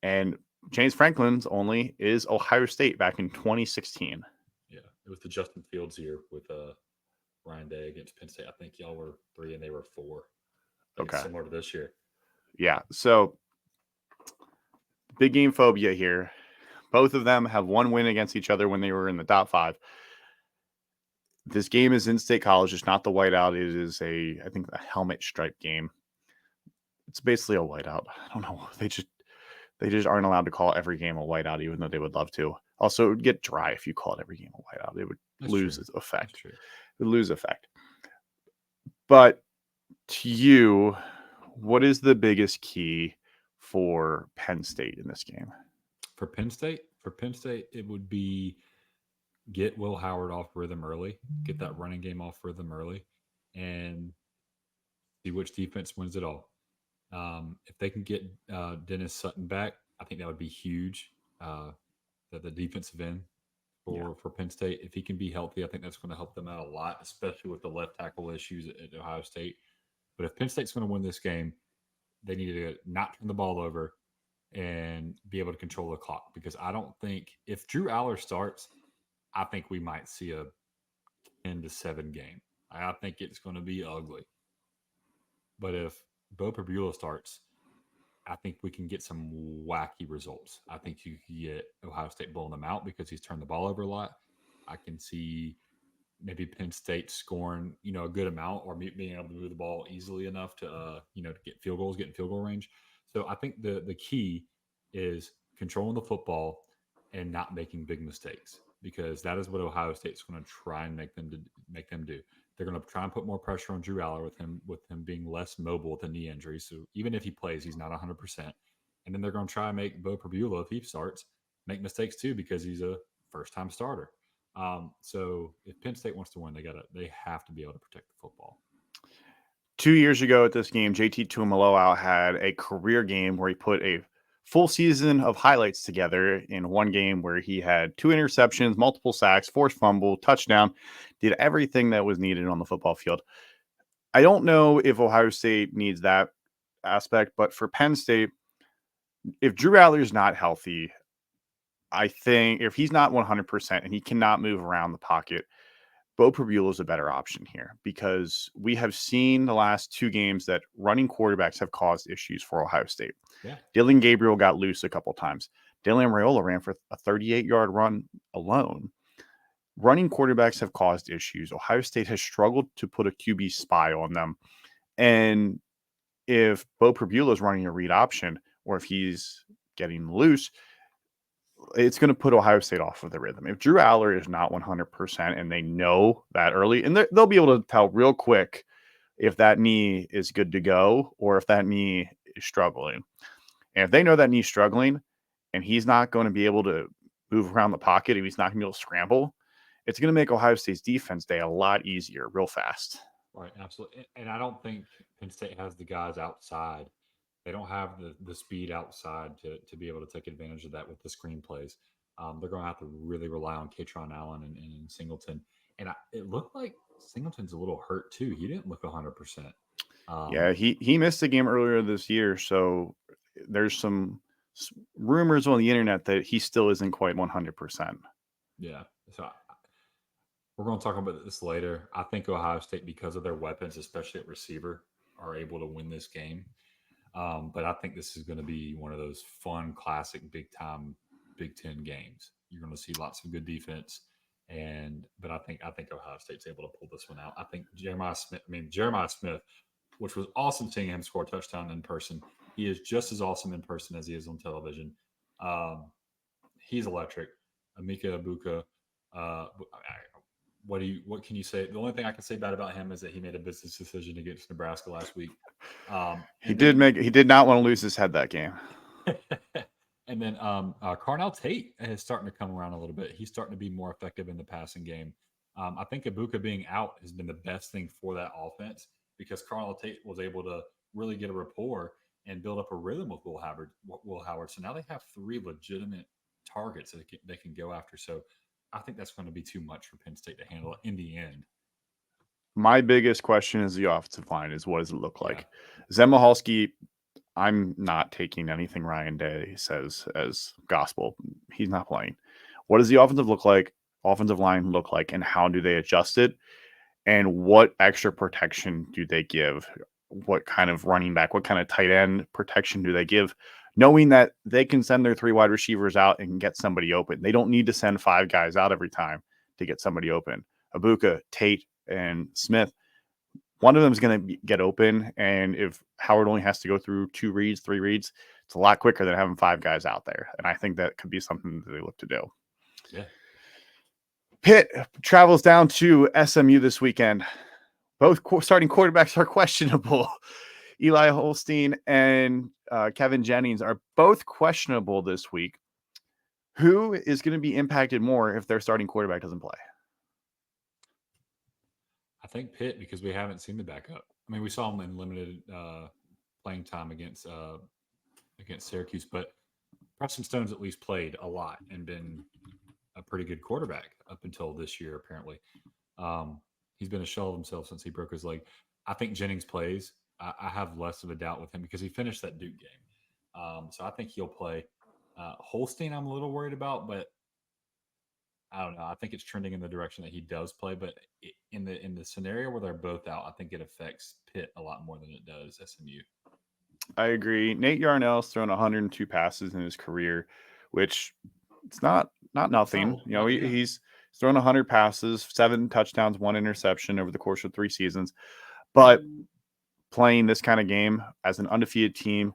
And James Franklin's only is Ohio State back in 2016. Yeah, it was the Justin Fields year with Ryan Day against Penn State. I think y'all were 3 and they were 4. Okay. Similar to this year. Yeah. So big game phobia here. Both of them have one win against each other when they were in the top 5. This game is in State College. It's not the whiteout. It is I think a helmet stripe game. It's basically a whiteout. I don't know. They just aren't allowed to call every game a whiteout, even though they would love to. Also, it would get dry if you called every game a whiteout. It would lose its effect. It would lose effect. But to you, what is the biggest key for Penn State in this game? For Penn State, it would be get Will Howard off rhythm early, get that running game off rhythm early, and see which defense wins it all. If they can get Dennis Sutton back, I think that would be huge. The defensive end for Penn State, if he can be healthy, I think that's going to help them out a lot, especially with the left tackle issues at Ohio State. But if Penn State's going to win this game, they need to not turn the ball over and be able to control the clock. Because I don't think if Drew Aller starts, I think we might see a 10-7 game. I think it's going to be ugly. But if Beau Pribula starts, I think we can get some wacky results. I think you can get Ohio State blowing them out because he's turned the ball over a lot. I can see maybe Penn State scoring, a good amount, or being able to move the ball easily enough to, to get field goals, get in field goal range. So I think the key is controlling the football and not making big mistakes, because that is what Ohio State's going to try and make them do. They're going to try and put more pressure on Drew Aller with him being less mobile with a knee injury. So even if he plays, he's not 100%. And then they're going to try and make Beau Pribula, if he starts, make mistakes too, because he's a first-time starter. So if Penn State wants to win, they have to be able to protect the football. 2 years ago at this game, JT Tuimoloau had a career game where he put a full season of highlights together in one game where he had 2 interceptions, multiple sacks, forced fumble, touchdown, did everything that was needed on the football field. I don't know if Ohio State needs that aspect, but for Penn State, if Drew Aller's not healthy, I think if he's not 100% and he cannot move around the pocket, Beau Pribula is a better option here, because we have seen the last 2 games that running quarterbacks have caused issues for Ohio State. Yeah. Dylan Gabriel got loose a couple times. Dylan Raiola ran for a 38-yard run alone. Running quarterbacks have caused issues. Ohio State has struggled to put a QB spy on them. And if Beau Pribula is running a read option, or if he's getting loose, it's going to put Ohio State off of the rhythm. If Drew Aller is not 100% and they know that early, and they'll be able to tell real quick if that knee is good to go or if that knee is struggling. And if they know that knee's struggling and he's not going to be able to move around the pocket, if he's not going to be able to scramble, it's going to make Ohio State's defense day a lot easier real fast. Right, absolutely. And I don't think Penn State has the guys outside. They don't have the speed outside to be able to take advantage of that with the screenplays. They're going to have to really rely on Katron Allen and Singleton. And it looked like Singleton's a little hurt too. He didn't look 100%. Yeah, he missed a game earlier this year, so there's some rumors on the internet that he still isn't quite 100%. Yeah. So we're going to talk about this later. I think Ohio State, because of their weapons, especially at receiver, are able to win this game. But I think this is going to be one of those fun, classic, big-time Big Ten games. You're going to see lots of good defense, but I think Ohio State's able to pull this one out. I think Jeremiah Smith, which was awesome seeing him score a touchdown in person. He is just as awesome in person as he is on television. He's electric. Emeka Egbuka. What can you say? The only thing I can say bad about him is that he made a business decision against Nebraska last week. He did not want to lose his head that game. And then Carnell Tate is starting to come around a little bit. He's starting to be more effective in the passing game. I think Egbuka being out has been the best thing for that offense because Carnell Tate was able to really get a rapport and build up a rhythm with Will Howard. So now they have 3 legitimate targets that they can go after. So I think that's going to be too much for Penn State to handle in the end. My biggest question is the offensive line is what does it look like? Zemahalski, I'm not taking anything Ryan Day says as gospel. He's not playing. What does the offensive line look like, and how do they adjust it? And what extra protection do they give? What kind of running back, what kind of tight end protection do they give? Knowing that they can send their 3 wide receivers out and get somebody open. They don't need to send 5 guys out every time to get somebody open. Egbuka, Tate, and Smith, one of them is going to get open. And if Howard only has to go through 2 reads, 3 reads, it's a lot quicker than having 5 guys out there. And I think that could be something that they look to do. Yeah. Pitt travels down to SMU this weekend. Both starting quarterbacks are questionable. Eli Holstein and Kevin Jennings are both questionable this week. Who is going to be impacted more if their starting quarterback doesn't play? I think Pitt, because we haven't seen the backup. I mean, we saw him in limited playing time against Syracuse, but Preston Stone's at least played a lot and been a pretty good quarterback up until this year, apparently. He's been a shell of himself since he broke his leg. I think Jennings plays. I have less of a doubt with him because he finished that Duke game. So I think he'll play. Holstein, I'm a little worried about, but I don't know. I think it's trending in the direction that he does play. But in the scenario where they're both out, I think it affects Pitt a lot more than it does SMU. I agree. Nate Yarnell's thrown 102 passes in his career, which it's not nothing. He's thrown 100 passes, 7 touchdowns, 1 interception over the course of 3 seasons. But playing this kind of game as an undefeated team,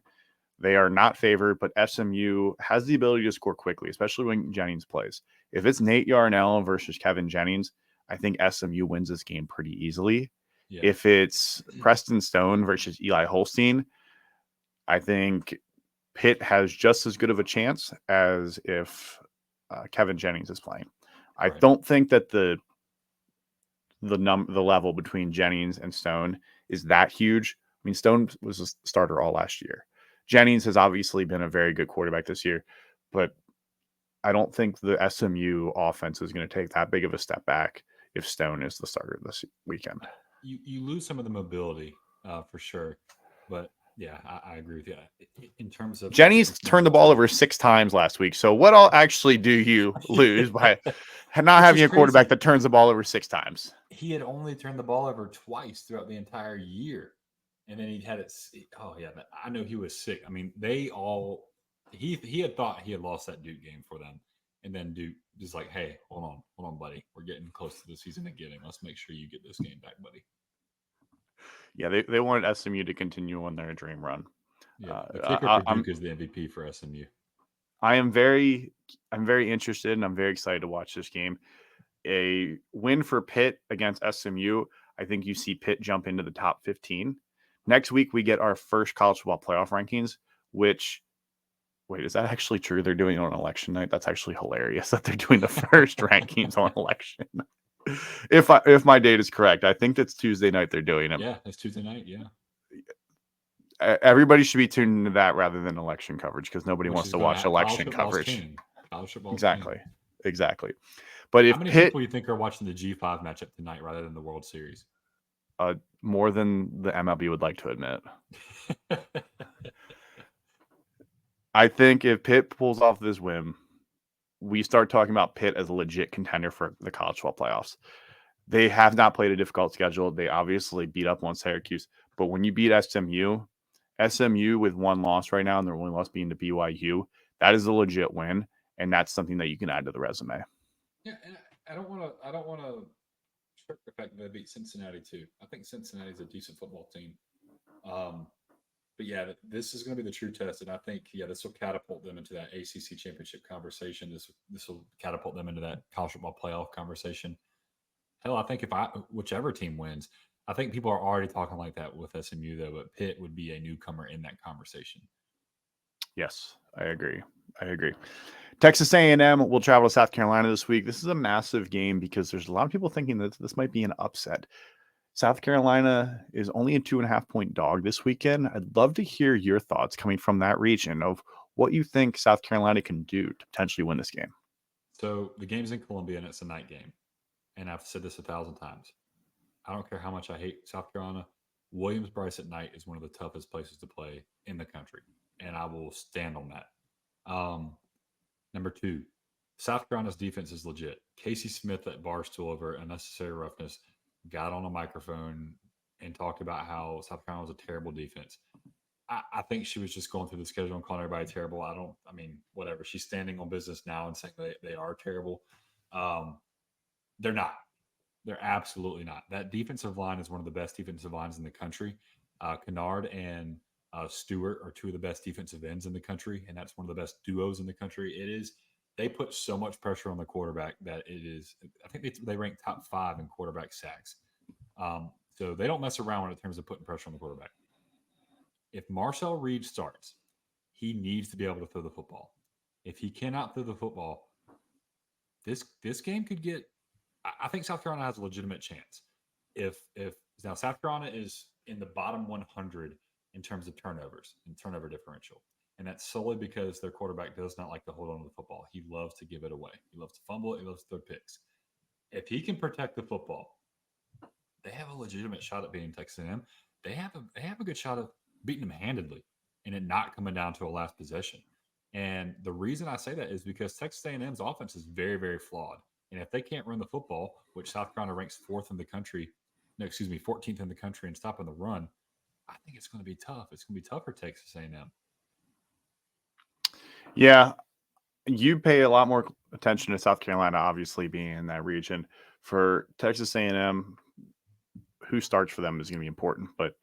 they are not favored, but SMU has the ability to score quickly, especially when Jennings plays. If it's Nate Yarnell versus Kevin Jennings, I think SMU wins this game pretty easily. Yeah. If it's Preston Stone versus Eli Holstein, I think Pitt has just as good of a chance as if Kevin Jennings is playing. Right. I don't think that the level between Jennings and Stone is that huge. I mean, Stone was a starter all last year. Jennings has obviously been a very good quarterback this year, but I don't think the SMU offense is going to take that big of a step back if Stone is the starter this weekend. You lose some of the mobility for sure, but yeah, I agree with you. In terms of Jennings turned the ball over 6 times last week. So what all actually do you lose by not having a quarterback that turns the ball over 6 times? He had only turned the ball over twice throughout the entire year. And then he had it. Oh yeah, I know he was sick. I mean, he had thought he had lost that Duke game for them. And then Duke just like, hey, hold on, buddy. We're getting close to the season again. Let's make sure you get this game back, buddy. Yeah, they wanted SMU to continue on their dream run. Yeah, the kicker for Duke is the MVP for SMU. I'm very interested and I'm very excited to watch this game. A win for Pitt against SMU. I think you see Pitt jump into the top 15. Next week, we get our first college football playoff rankings, which Wait, is that actually true? They're doing it on election night? That's actually hilarious that they're doing the first rankings on election. If my date is correct, I think that's Tuesday night they're doing it. Yeah, it's Tuesday night. Yeah. Everybody should be tuned into that rather than election coverage because nobody Which wants is to gonna watch election college football's coverage. king. College football's Exactly. king. Exactly. But How if many Pitt, people you think are watching the G5 matchup tonight rather than the World Series? more than the MLB would like to admit. I think if Pitt pulls off this win, we start talking about Pitt as a legit contender for the college football playoffs. They have not played a difficult schedule. They obviously beat up on Syracuse, but when you beat SMU with one loss right now, and their only loss being to BYU, that is a legit win, and that's something that you can add to the resume. Yeah, and I don't want to shirk the fact that they beat Cincinnati too. I think Cincinnati's a decent football team. But yeah, this is going to be the true test, and I think this will catapult them into that ACC championship conversation. This will catapult them into that college football playoff conversation. Hell, I think whichever team wins, I think people are already talking like that with SMU though. But Pitt would be a newcomer in that conversation. Yes, I agree. Texas A&M will travel to South Carolina this week. This is a massive game because there's a lot of people thinking that this might be an upset. South Carolina is only a 2.5-point dog this weekend. I'd love to hear your thoughts coming from that region of what you think South Carolina can do to potentially win this game. So the game's in Columbia and it's a night game. And I've said this 1,000 times. I don't care how much I hate South Carolina. Williams-Brice at night is one of the toughest places to play in the country. And I will stand on that. Number 2, South Carolina's defense is legit. Casey Smith at Barstool over unnecessary roughness got on a microphone and talked about how South Carolina was a terrible defense. I think she was just going through the schedule and calling everybody terrible. Whatever. She's standing on business now and saying they are terrible. They're not. They're absolutely not. That defensive line is one of the best defensive lines in the country. Kennard and Stewart are two of the best defensive ends in the country, and that's one of the best duos in the country. It is. They put so much pressure on the quarterback that it is. I think they rank top 5 in quarterback sacks. So they don't mess around in terms of putting pressure on the quarterback. If Marcel Reed starts, he needs to be able to throw the football. If he cannot throw the football, this game could get. I think South Carolina has a legitimate chance. If now South Carolina is in the bottom 100 in terms of turnovers and turnover differential, and that's solely because their quarterback does not like to hold on to the football. He loves to give it away. He loves to fumble it. He loves to throw picks. If he can protect the football, they have a legitimate shot at beating Texas A&M. They have a good shot of beating them handedly and it not coming down to a last possession. And the reason I say that is because Texas A&M's offense is very, very flawed. And if they can't run the football, which South Carolina ranks 14th in the country in stopping the run, I think it's going to be tough. It's going to be tough for Texas A&M. Yeah, you pay a lot more attention to South Carolina, obviously being in that region. For Texas A&M, who starts for them is going to be important. But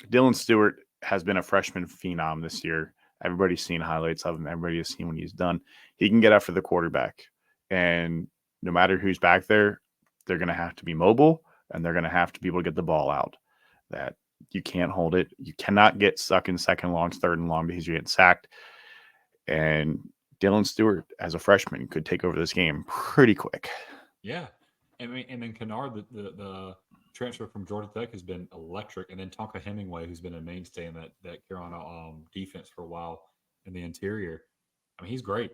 Dylan Stewart has been a freshman phenom this year. Everybody's seen highlights of him. Everybody has seen what he's done. He can get after the quarterback. And no matter who's back there, they're going to have to be mobile and they're going to have to be able to get the ball out. That you can't hold it. You cannot get stuck in second and longs, third and long because you're getting sacked. And Dylan Stewart, as a freshman, could take over this game pretty quick. Yeah. And then Kennard, the transfer from Georgia Tech, has been electric. And then Tonka Hemingway, who's been a mainstay in that Carolina defense for a while in the interior. I mean, he's great.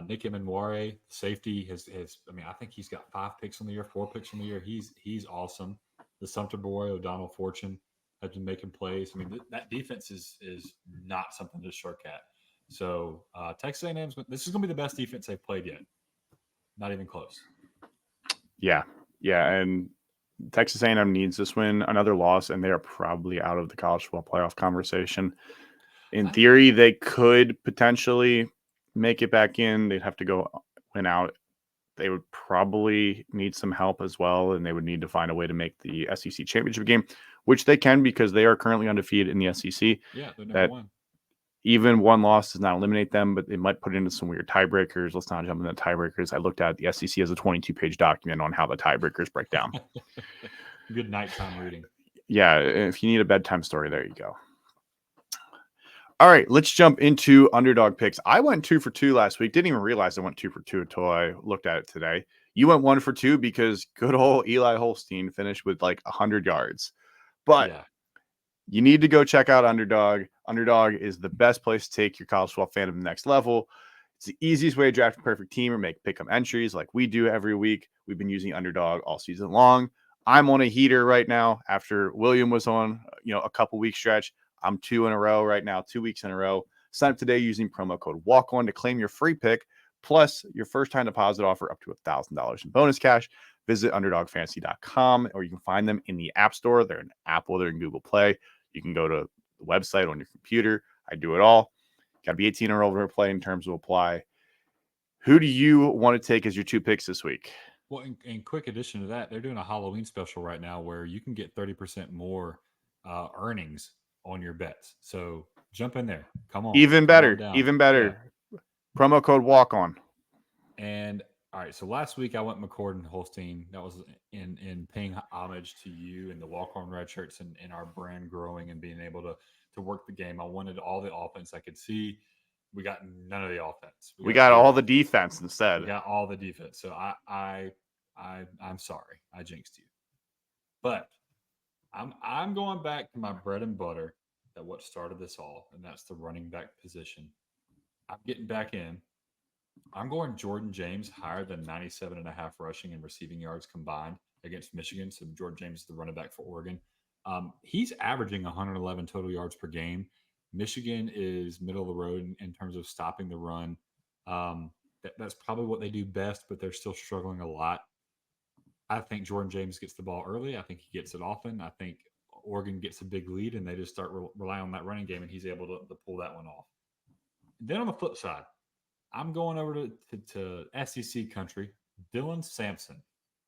Nick Emenware, safety, I think he's got 5 picks on the year, 4 picks on the year. He's awesome. The Sumter boy, O'Donnell Fortune, has been making plays. I mean, that defense is not something to shirk at. So Texas A&M's, this is going to be the best defense they've played yet. Not even close. Yeah, and Texas A&M needs this win. Another loss, and they are probably out of the college football playoff conversation. In theory, they could potentially make it back in. They'd have to go win out. They would probably need some help as well, and they would need to find a way to make the SEC championship game, which they can because they are currently undefeated in the SEC. Yeah, they're number 1. Even one loss does not eliminate them, but they might put into some weird tiebreakers. Let's not jump into tiebreakers. I looked at the SEC as a 22-page document on how the tiebreakers break down. Good nighttime reading. Yeah, if you need a bedtime story, there you go. All right, let's jump into underdog picks. I went 2 for 2 last week. Didn't even realize I went 2 for 2 until I looked at it today. You went 1 for 2 because good old Eli Holstein finished with like 100 yards. But Yeah. you need to go check out Underdog. Underdog is the best place to take your college football fandom to the next level. It's the easiest way to draft a perfect team or make pick-up entries like we do every week. We've been using Underdog all season long. I'm on a heater right now after William was on, a couple week stretch. I'm 2 in a row right now, 2 weeks in a row. Sign up today using promo code Walk-On to claim your free pick, plus your first-time deposit offer up to $1,000 in bonus cash. Visit underdogfantasy.com, or you can find them in the App Store. They're in Apple, they're in Google Play. You can go to the website on your computer. I do it all. Got to be 18 or over to play in terms of apply. Who do you want to take as your 2 picks this week? Well, in quick addition to that, they're doing a Halloween special right now where you can get 30% more earnings on your bets. So jump in there. Come on. Even Come on better. down. Even better. Yeah. Promo code Walk-On. And all right, so last week I went McCord and Holstein. That was in paying homage to you and the Walk-On Redshirts and our brand growing and being able to work the game. I wanted all the offense I could see. We got none of the offense. We got all the defense instead. We got all the defense. So I'm sorry, I jinxed you. But I'm going back to my bread and butter, that what started this all, and that's the running back position. I'm getting back in. I'm going Jordan James higher than 97.5 rushing and receiving yards combined against Michigan. So Jordan James is the running back for Oregon. He's averaging 111 total yards per game. Michigan is middle of the road in terms of stopping the run. That's probably what they do best, but they're still struggling a lot. I think Jordan James gets the ball early. I think he gets it often. I think Oregon gets a big lead and they just start relying on that running game, and he's able to pull that one off. Then on the flip side, I'm going over to SEC country. Dylan Sampson.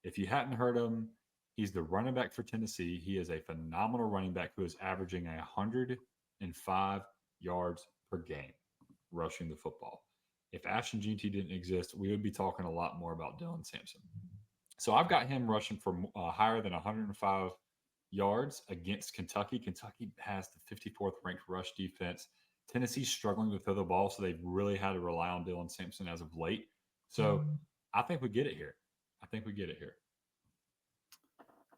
If you hadn't heard of him, he's the running back for Tennessee. He is a phenomenal running back who is averaging 105 yards per game rushing the football. If Ashton GT didn't exist, we would be talking a lot more about Dylan Sampson. So I've got him rushing for higher than 105 yards against Kentucky. Kentucky has the 54th ranked rush defense. Tennessee's struggling to throw the ball, so they've really had to rely on Dylan Sampson as of late. So I think we get it here.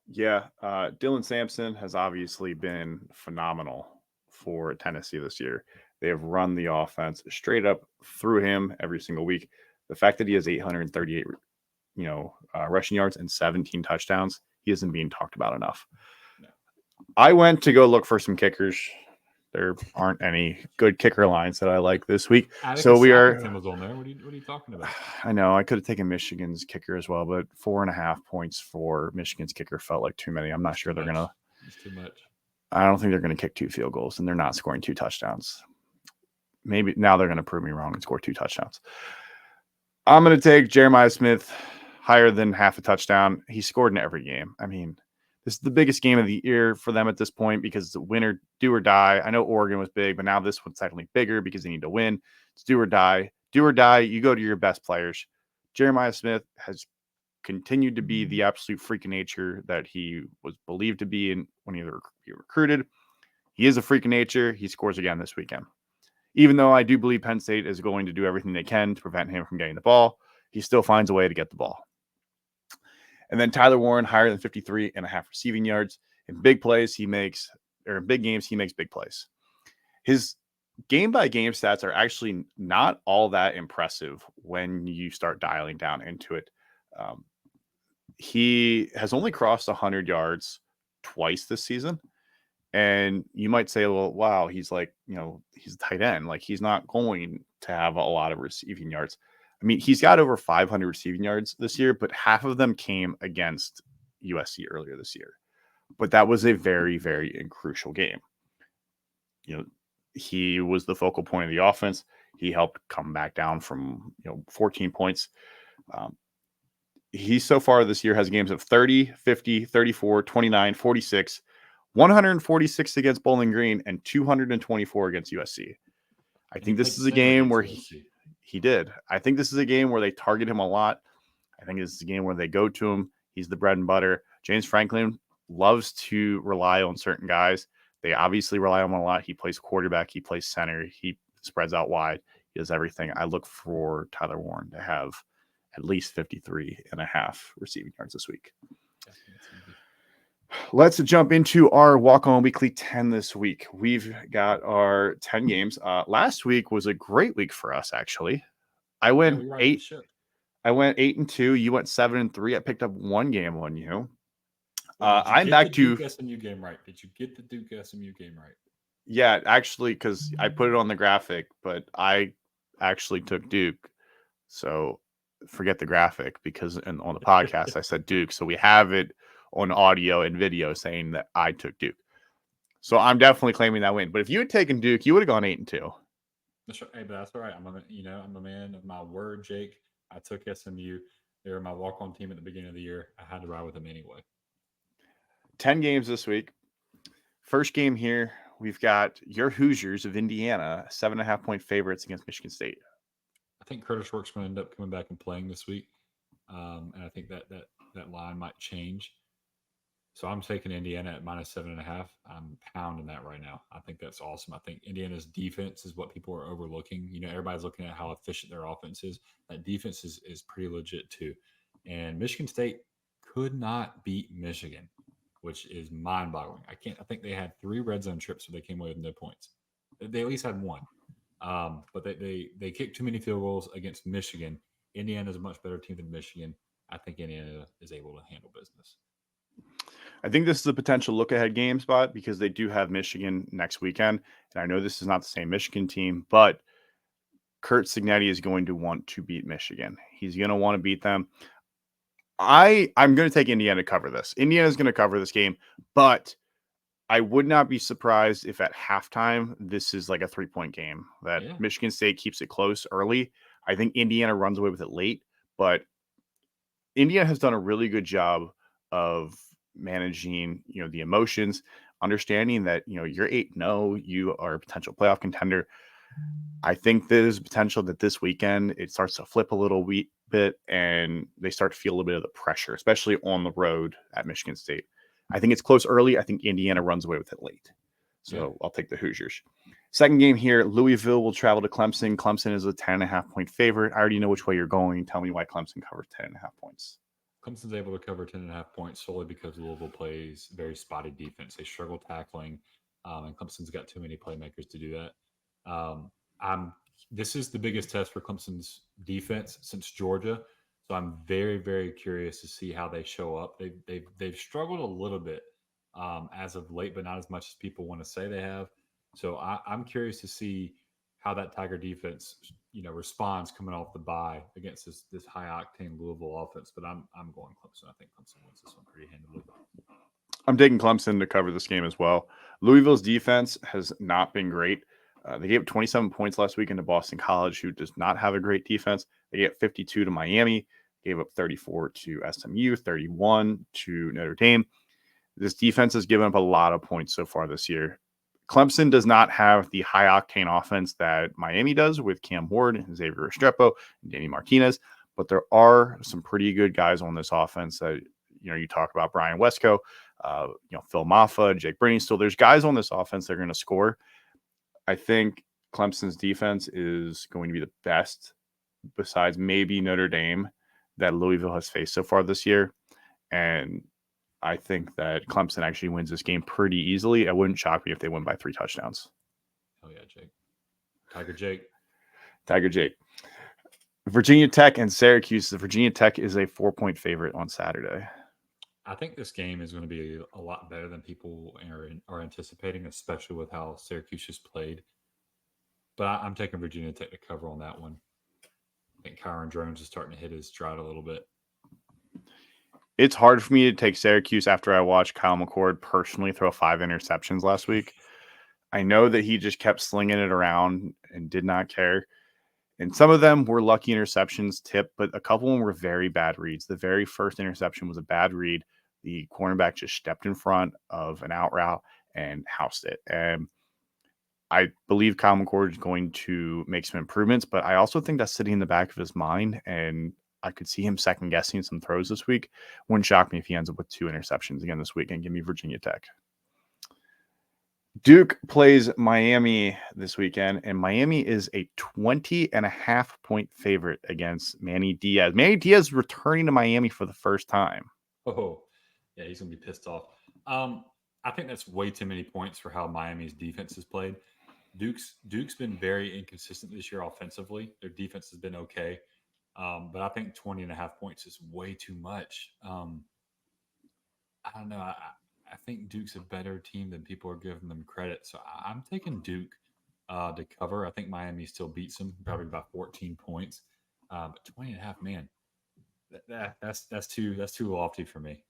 Yeah, Dylan Sampson has obviously been phenomenal for Tennessee this year. They have run the offense straight up through him every single week. The fact that he has 838, rushing yards and 17 touchdowns, he isn't being talked about enough. No. I went to go look for some kickers. There aren't any good kicker lines that I like this week. So we are. Was on there. What are you talking about? I know I could have taken Michigan's kicker as well, but 4.5 points for Michigan's kicker felt like too many. I'm not sure they're gonna. It's too much. I don't think they're gonna kick 2 field goals, and they're not scoring 2 touchdowns. Maybe now they're gonna prove me wrong and score 2 touchdowns. I'm gonna take Jeremiah Smith higher than half a touchdown. He scored in every game. I mean, this is the biggest game of the year for them at this point because it's a winner, do or die. I know Oregon was big, but now this one's technically bigger because they need to win. It's do or die. Do or die, you go to your best players. Jeremiah Smith has continued to be the absolute freak of nature that he was believed to be when he was recruited. He is a freak of nature. He scores again this weekend. Even though I do believe Penn State is going to do everything they can to prevent him from getting the ball, he still finds a way to get the ball. And then Tyler Warren, higher than 53.5 receiving yards. In big games, he makes big plays. His game-by-game stats are actually not all that impressive when you start dialing down into it. He has only crossed 100 yards twice this season. And you might say, well, wow, he's like, he's a tight end. Like, he's not going to have a lot of receiving yards. I mean, he's got over 500 receiving yards this year, but half of them came against USC earlier this year. But that was a very, very crucial game. He was the focal point of the offense. He helped come back down from 14 points. He so far this year has games of 30, 50, 34, 29, 46, 146 against Bowling Green, and 224 against USC. I think this is a game where he did. I think this is a game where they target him a lot. I think this is a game where they go to him. He's the bread and butter. James Franklin loves to rely on certain guys. They obviously rely on him a lot. He plays quarterback. He plays center. He spreads out wide. He does everything. I look for Tyler Warren to have at least 53.5 receiving yards this week. Yeah, that's easy. Let's jump into our walk-on weekly 10 this week. We've got our 10 games. Last week was a great week for us, actually. I went we 8. ship. I went 8-2. You went 7-3. I picked up one game on you. Well, I'm back to Duke SMU game right. Did you get the Duke SMU game right? Yeah, actually, because I put it on the graphic, but I actually took Duke. So forget the graphic because on the podcast I said Duke. So we have it on audio and video saying that I took Duke. So I'm definitely claiming that win. But if you had taken Duke, you would have gone 8-2. Hey, but that's all right. I'm a man of my word, Jake. I took SMU. They were my walk-on team at the beginning of the year. I had to ride with them anyway. 10 games this week. First game here, we've got your Hoosiers of Indiana, 7.5-point favorites against Michigan State. I think Curtis Rourke's going to end up coming back and playing this week, and I think that line might change. So I'm taking Indiana at -7.5. I'm pounding that right now. I think that's awesome. I think Indiana's defense is what people are overlooking. Everybody's looking at how efficient their offense is. That defense is pretty legit too. And Michigan State could not beat Michigan, which is mind-boggling. I think they had 3 red zone trips where they came away with no points. They at least had one. But they kicked too many field goals against Michigan. Indiana is a much better team than Michigan. I think Indiana is able to handle business. I think this is a potential look-ahead game spot because they do have Michigan next weekend. And I know this is not the same Michigan team, but Kurt Cignetti is going to want to beat Michigan. He's going to want to beat them. I'm going to take Indiana to cover this. Indiana's going to cover this game, but I would not be surprised if at halftime this is like a 3-point game that Michigan State keeps it close early. I think Indiana runs away with it late, but Indiana has done a really good job of managing, the emotions, understanding that, you're 8-0, you are a potential playoff contender. I think there's potential that this weekend it starts to flip a little bit and they start to feel a little bit of the pressure, especially on the road at Michigan State. I think it's close early. I think Indiana runs away with it late. So I'll take the Hoosiers. Second game here, Louisville will travel to Clemson. Clemson is a 10.5-point favorite. I already know which way you're going. Tell me why Clemson covers 10.5 points. Clemson's able to cover 10.5 points solely because Louisville plays very spotty defense. They struggle tackling, and Clemson's got too many playmakers to do that. This is the biggest test for Clemson's defense since Georgia. So I'm very, very curious to see how they show up. They've struggled a little bit as of late, but not as much as people want to say they have. So I'm curious to see how that Tiger defense, responds coming off the bye against this high octane Louisville offense. But I'm going Clemson. I think Clemson wins this one pretty handily. I'm taking Clemson to cover this game as well. Louisville's defense has not been great. They gave 27 points last weekend to Boston College, who does not have a great defense. They gave 52 to Miami, gave up 34 to SMU, 31 to Notre Dame. This defense has given up a lot of points so far this year. Clemson does not have the high-octane offense that Miami does with Cam Ward and Xavier Restrepo and Danny Martinez, but there are some pretty good guys on this offense that, you talk about Brian Wesco, Phil Maffa, Jake Briningstool. There's guys on this offense that are going to score. I think Clemson's defense is going to be the best besides maybe Notre Dame that Louisville has faced so far this year. And I think that Clemson actually wins this game pretty easily. It wouldn't shock me if they win by 3 touchdowns. Oh, yeah, Jake. Tiger Jake. Tiger Jake. Virginia Tech and Syracuse. The Virginia Tech is a 4-point favorite on Saturday. I think this game is going to be a lot better than people are anticipating, especially with how Syracuse has played. But I'm taking Virginia Tech to cover on that one. I think Kyron Jones is starting to hit his stride a little bit. It's hard for me to take Syracuse after I watched Kyle McCord personally throw 5 interceptions last week. I know that he just kept slinging it around and did not care. And some of them were lucky interceptions tipped, but a couple of them were very bad reads. The very first interception was a bad read. The cornerback just stepped in front of an out route and housed it. And I believe Kyle McCord is going to make some improvements, but I also think that's sitting in the back of his mind. And I could see him second guessing some throws this week. Wouldn't shock me if he ends up with 2 interceptions again this week and give me Virginia Tech. Duke plays Miami this weekend, and Miami is a 20.5-point favorite against Manny Diaz. Manny Diaz returning to Miami for the first time. Oh, yeah, he's gonna be pissed off. I think that's way too many points for how Miami's defense has played. Duke's been very inconsistent this year offensively. Their defense has been okay, but I think 20.5 points is way too much. I don't know. I think Duke's a better team than people are giving them credit. So I'm taking Duke to cover. I think Miami still beats them probably by 14 points. But 20.5, man, that's too lofty for me.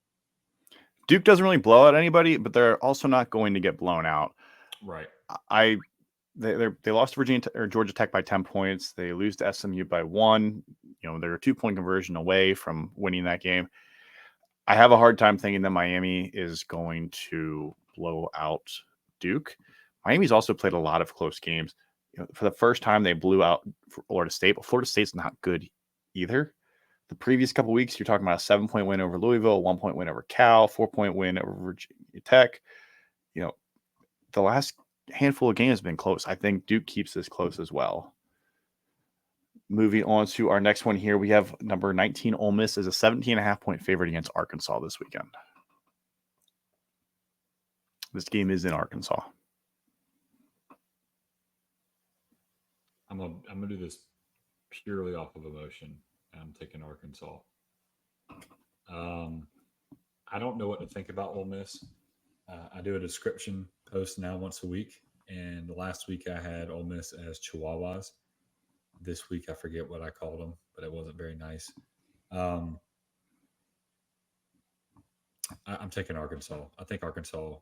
Duke doesn't really blow out anybody, but they're also not going to get blown out. Right. They lost to Virginia or Georgia Tech by 10 points. They lose to SMU by 1. They're a 2-point conversion away from winning that game. I have a hard time thinking that Miami is going to blow out Duke. Miami's also played a lot of close games. For the first time, they blew out Florida State, but Florida State's not good either. The previous couple weeks, you're talking about a 7-point win over Louisville, a 1-point win over Cal, 4-point win over Virginia Tech. The last handful of games have been close. I think Duke keeps this close as well. Moving on to our next one here, we have number 19 Ole Miss as a 17.5-point favorite against Arkansas this weekend. This game is in Arkansas. I'm gonna do this purely off of emotion. I'm taking Arkansas. I don't know what to think about Ole Miss. I do a description post now once a week, and last week I had Ole Miss as Chihuahuas. This week I forget what I called them, but it wasn't very nice. Um, I'm taking Arkansas. I think Arkansas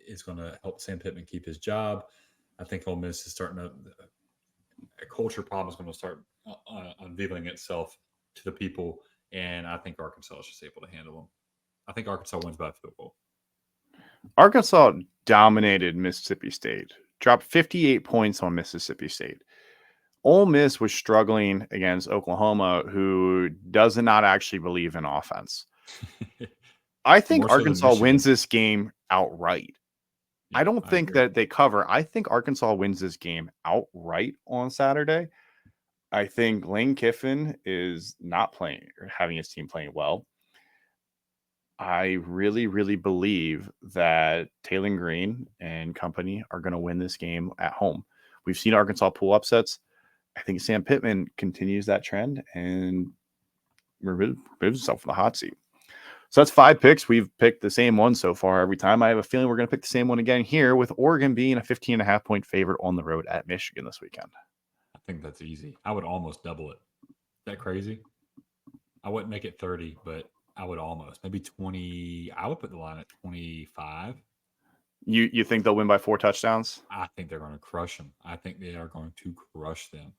is going to help Sam Pittman keep his job. I think Ole Miss is starting to a culture problem is going to start unveiling itself to the people, and I think Arkansas is just able to handle them. I think Arkansas wins by a field goal. Arkansas dominated Mississippi State, dropped 58 points on Mississippi State. Ole Miss was struggling against Oklahoma, who does not actually believe in offense. I think More so than Arkansas Michigan. wins this game outright. Yeah, I don't I think agree. that they cover. I think Arkansas wins this game outright on Saturday. I think Lane Kiffin is not playing or having his team playing well. I really, really believe that Taylor Green and company are going to win this game at home. We've seen Arkansas pull upsets. I think Sam Pittman continues that trend and removes himself from the hot seat. So that's 5 picks. We've picked the same one so far every time. I have a feeling we're going to pick the same one again here, with Oregon being a 15.5-point favorite on the road at Michigan this weekend. I think that's easy. I would almost double it. Is that crazy? I wouldn't make it 30, but I would almost. Maybe 20. I would put the line at 25. You think they'll win by 4 touchdowns? I think they're going to crush them. I think they are going to crush them.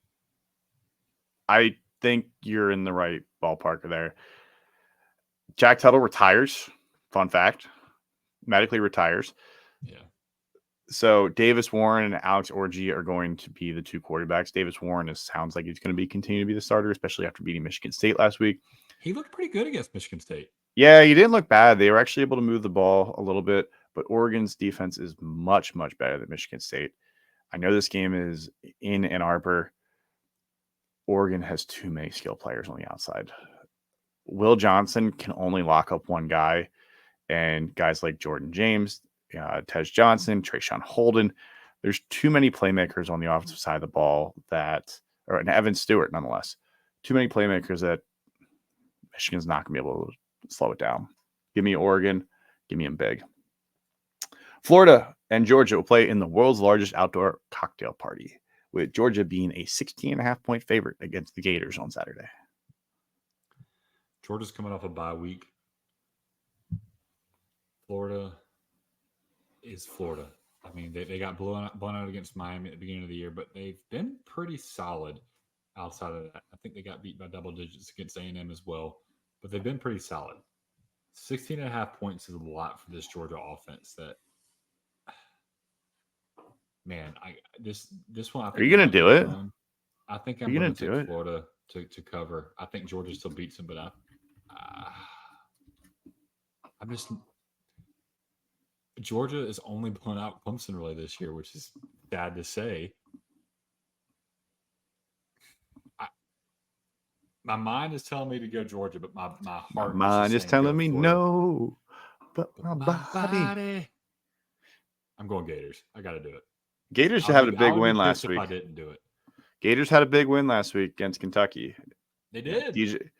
I think you're in the right ballpark there. Jack Tuttle retires. Fun fact. Medically retires. Yeah. So Davis Warren and Alex Orji are going to be the 2 quarterbacks. Davis Warren sounds like he's going to continue to be the starter, especially after beating Michigan State last week. He looked pretty good against Michigan State. Yeah, he didn't look bad. They were actually able to move the ball a little bit, but Oregon's defense is much, much better than Michigan State. I know this game is in Ann Arbor. Oregon has too many skill players on the outside. Will Johnson can only lock up one guy, and guys like Jordan James, Tej Johnson, Trayshawn Holden, there's too many playmakers on the offensive side of the ball and Evan Stewart, nonetheless. Too many playmakers that Michigan's not going to be able to slow it down. Give me Oregon. Give me them big. Florida and Georgia will play in the world's largest outdoor cocktail party, with Georgia being a 16.5-point favorite against the Gators on Saturday. Georgia's coming off a bye week. Florida is Florida. I mean, they got blown out against Miami at the beginning of the year, but they've been pretty solid outside of that. I think they got beat by double digits against A&M as well, but they've been pretty solid. 16.5 points is a lot for this Georgia offense. That man, this one I think Are you going to do it? I think Are I'm you going going to to do take it? Florida to cover. I think Georgia still beats them, but I'm just Georgia is only blown out Clemson really this year, which is sad to say. I, my mind is telling me to go Georgia, but my My heart is just mind is saying go telling me Florida. no, but But my my body. body. I'm going Gators. I got to do it. Gators I would had a be I big would be win pissed last if I week. didn't do it. Gators had a big win last week against Kentucky. They Yeah, did.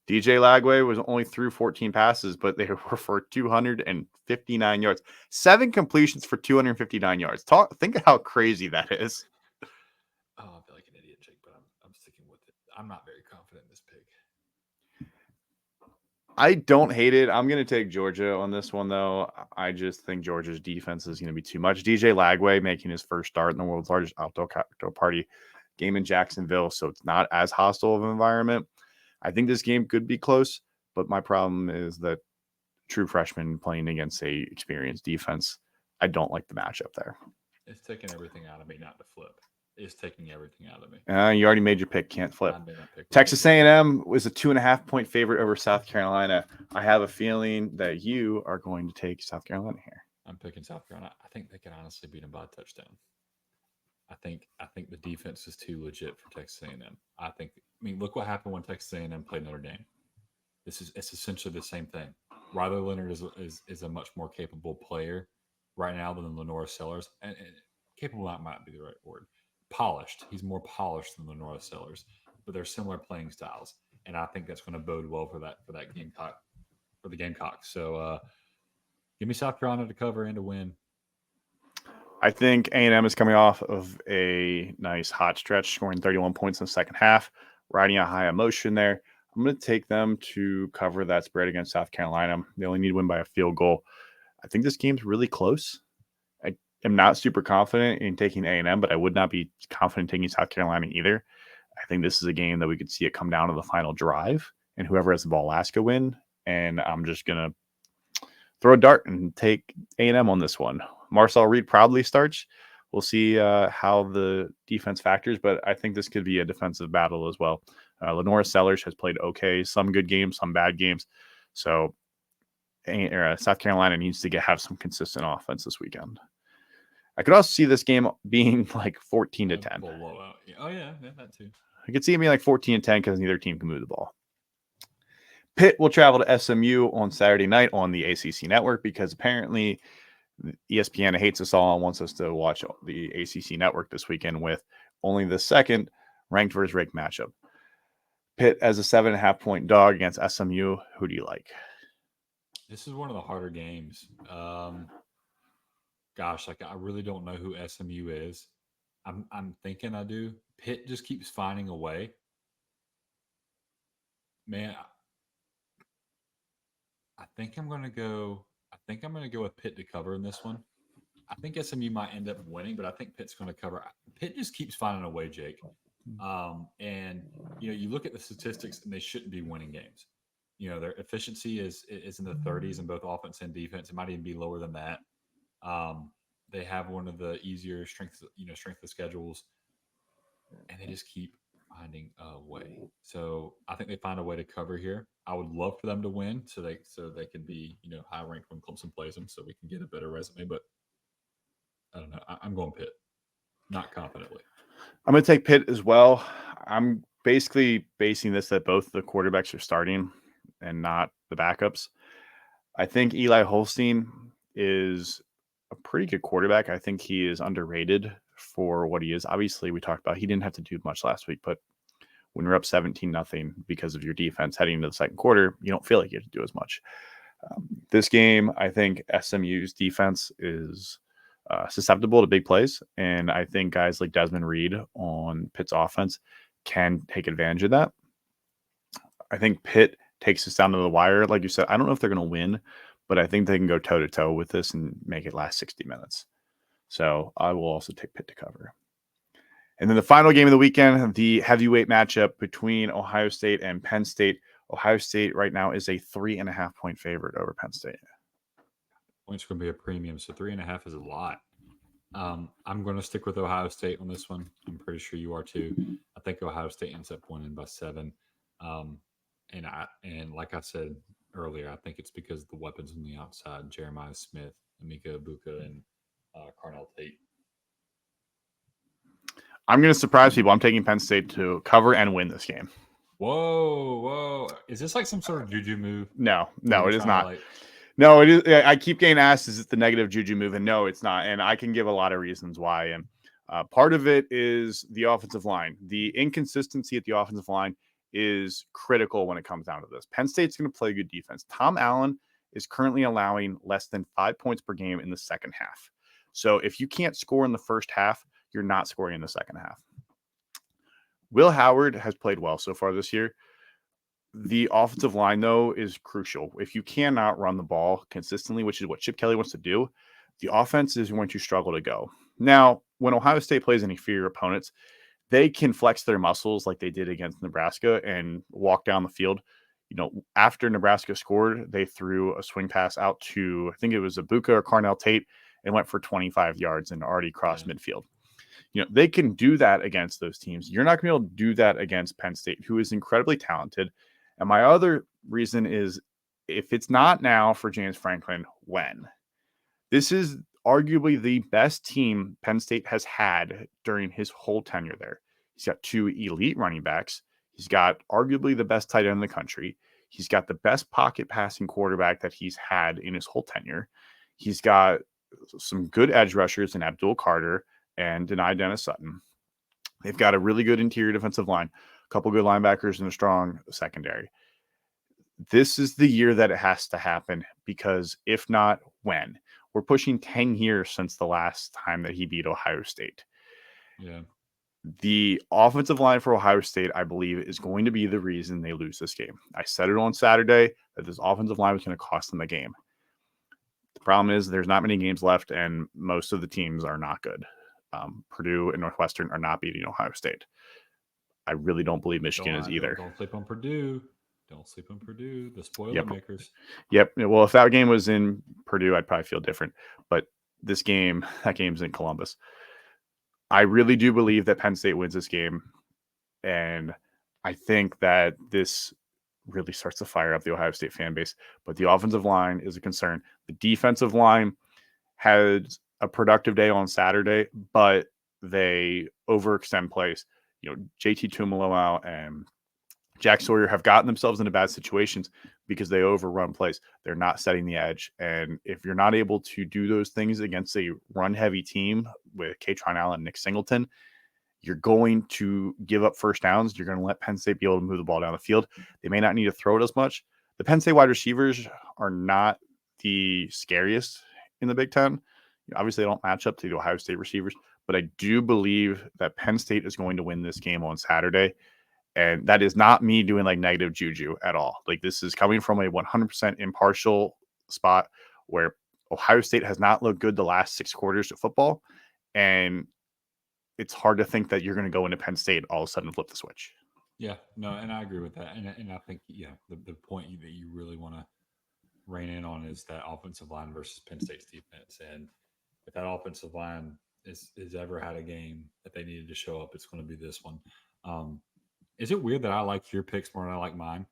DJ Lagway was only threw 14 passes, but they were for 259 yards. 7 completions for 259 yards. Think of how crazy that is. Oh, I feel like an idiot, Jake, but I'm sticking with it. I'm not very confident in this pick. I don't hate it. I'm going to take Georgia on this one, though. I just think Georgia's defense is going to be too much. DJ Lagway making his first start in the world's largest outdoor party game in Jacksonville, so it's not as hostile of an environment. I think this game could be close, but my problem is that true freshman playing against a experienced defense, I don't like the matchup there. It's taking everything out of me not to flip. It's taking everything out of me. You already made your pick. Can't flip. I made my pick. Texas A&M was a 2.5-point favorite over South Carolina. I have a feeling that you are going to take South Carolina here. I'm picking South Carolina. I think they can honestly beat them by a touchdown. I think the defense is too legit for Texas A&M. I mean, look what happened when Texas A&M played Notre Dame. It's essentially the same thing. Riley Leonard is a much more capable player right now than Lenora Sellers, and capable might be the right word. Polished. He's more polished than Lenora Sellers, but they're similar playing styles, and I think that's going to bode well for that Gamecock for the Gamecocks. So give me South Carolina to cover and to win. I think A&M is coming off of a nice hot stretch, scoring 31 points in the second half, riding a high emotion there. I'm going to take them to cover that spread against South Carolina. They only need to win by a field goal. I think this game's really close. I am not super confident in taking A&M, but I would not be confident taking South Carolina either. I think this is a game that we could see it come down to the final drive, and whoever has the ball last could win. And I'm just going to throw a dart and take A&M on this one. Marcel Reed probably starts. We'll see how the defense factors, but I think this could be a defensive battle as well. Lenora Sellers has played okay, some good games, some bad games. So South Carolina needs to have some consistent offense this weekend. I could also see this game being like 14 to 10. Blowout. Oh yeah, that too. I could see it being like 14 to 10 because neither team can move the ball. Pitt will travel to SMU on Saturday night on the ACC network because apparently ESPN hates us all and wants us to watch the ACC network this weekend with only the second ranked versus ranked matchup. Pitt as a 7.5-point dog against SMU. Who do you like? This is one of the harder games. Gosh, like I really don't know who SMU is. I'm thinking I do. Pitt just keeps finding a way. Man, I think I'm gonna go. I think I'm gonna go with Pitt to cover in this one. I think SMU might end up winning, but I think Pitt's going to cover. Pitt just keeps finding a way, Jake. And you look at the statistics, and they shouldn't be winning games. Their efficiency is in the 30s in both offense and defense. It might even be lower than that. They have one of the easier strength of schedules, and they just keep finding a way. So I think they find a way to cover here. I would love for them to win, so they can be high ranked when Clemson plays them, so we can get a better resume. But I don't know. I'm going Pitt, not confidently. I'm going to take Pitt as well. I'm basically basing this that both the quarterbacks are starting and not the backups. I think Eli Holstein is a pretty good quarterback. I think he is underrated for what he is. Obviously, we talked about he didn't have to do much last week, but when you're up 17-0 because of your defense heading into the second quarter, you don't feel like you have to do as much. This game, I think SMU's defense is susceptible to big plays, and I think guys like Desmond Reed on Pitt's offense can take advantage of that. I think Pitt takes us down to the wire. Like you said, I don't know if they're going to win, but I think they can go toe-to-toe with this and make it last 60 minutes. So I will also take Pitt to cover. And then the final game of the weekend, the heavyweight matchup between Ohio State and Penn State. Ohio State right now is a 3.5-point favorite over Penn State. Points going to be a premium, so 3.5 is a lot. I'm going to stick with Ohio State on this one. I'm pretty sure you are too. I think Ohio State ends up winning by 7. And like I said earlier, I think it's because of the weapons on the outside. Jeremiah Smith, Emeka Ibuka and Carnell Tate. I'm going to surprise people. I'm taking Penn State to cover and win this game. Whoa. Is this like some sort of juju move? No, It is not. No, it is. I keep getting asked, is it the negative juju move? And no, it's not. And I can give a lot of reasons why. And part of it is the offensive line. The inconsistency at the offensive line is critical when it comes down to this. Penn State's going to play good defense. Tom Allen is currently allowing less than 5 points per game in the second half. So if you can't score in the first half, you're not scoring in the second half. Will Howard has played well so far this year. The offensive line, though, is crucial. If you cannot run the ball consistently, which is what Chip Kelly wants to do, the offense is going to struggle to go. Now, when Ohio State plays any inferior opponents, they can flex their muscles like they did against Nebraska and walk down the field. After Nebraska scored, they threw a swing pass out to, I think it was Ibuka or Carnell Tate, and went for 25 yards and already crossed midfield. They can do that against those teams. You're not going to be able to do that against Penn State, who is incredibly talented. And my other reason is, if it's not now for James Franklin, when? This is arguably the best team Penn State has had during his whole tenure there. He's got 2 elite running backs. He's got arguably the best tight end in the country. He's got the best pocket passing quarterback that he's had in his whole tenure. He's got some good edge rushers in Abdul Carter and Denai Dennis Sutton. They've got a really good interior defensive line, a couple good linebackers, and a strong secondary. This is the year that it has to happen, because if not, when? We're pushing 10 years since the last time that he beat Ohio State. Yeah. The offensive line for Ohio State, I believe, is going to be the reason they lose this game. I said it on Saturday that this offensive line was going to cost them the game. The problem is there's not many games left, and most of the teams are not good. Purdue and Northwestern are not beating Ohio State. I really don't believe Michigan is either. Don't sleep on Purdue. Don't sleep on Purdue. The spoiler makers. Yep. Well, if that game was in Purdue, I'd probably feel different. But that game's in Columbus. I really do believe that Penn State wins this game. And I think that this really starts to fire up the Ohio State fan base. But the offensive line is a concern. The defensive line had a productive day on Saturday, but they overextend plays. JT Tuimoloau and Jack Sawyer have gotten themselves into bad situations because they overrun plays. They're not setting the edge. And if you're not able to do those things against a run-heavy team with Katron Allen and Nick Singleton, you're going to give up first downs. You're going to let Penn State be able to move the ball down the field. They may not need to throw it as much. The Penn State wide receivers are not the scariest in the Big Ten. Obviously, they don't match up to the Ohio State receivers, but I do believe that Penn State is going to win this game on Saturday. And that is not me doing like negative juju at all. Like, this is coming from a 100% impartial spot where Ohio State has not looked good the last 6 quarters of football. And it's hard to think that you're going to go into Penn State all of a sudden flip the switch. Yeah, no, and I agree with that. And I think, the point that you really want to rein in on is that offensive line versus Penn State's defense. And if that offensive line is ever had a game that they needed to show up, it's going to be this one. Is it weird that I like your picks more than I like mine?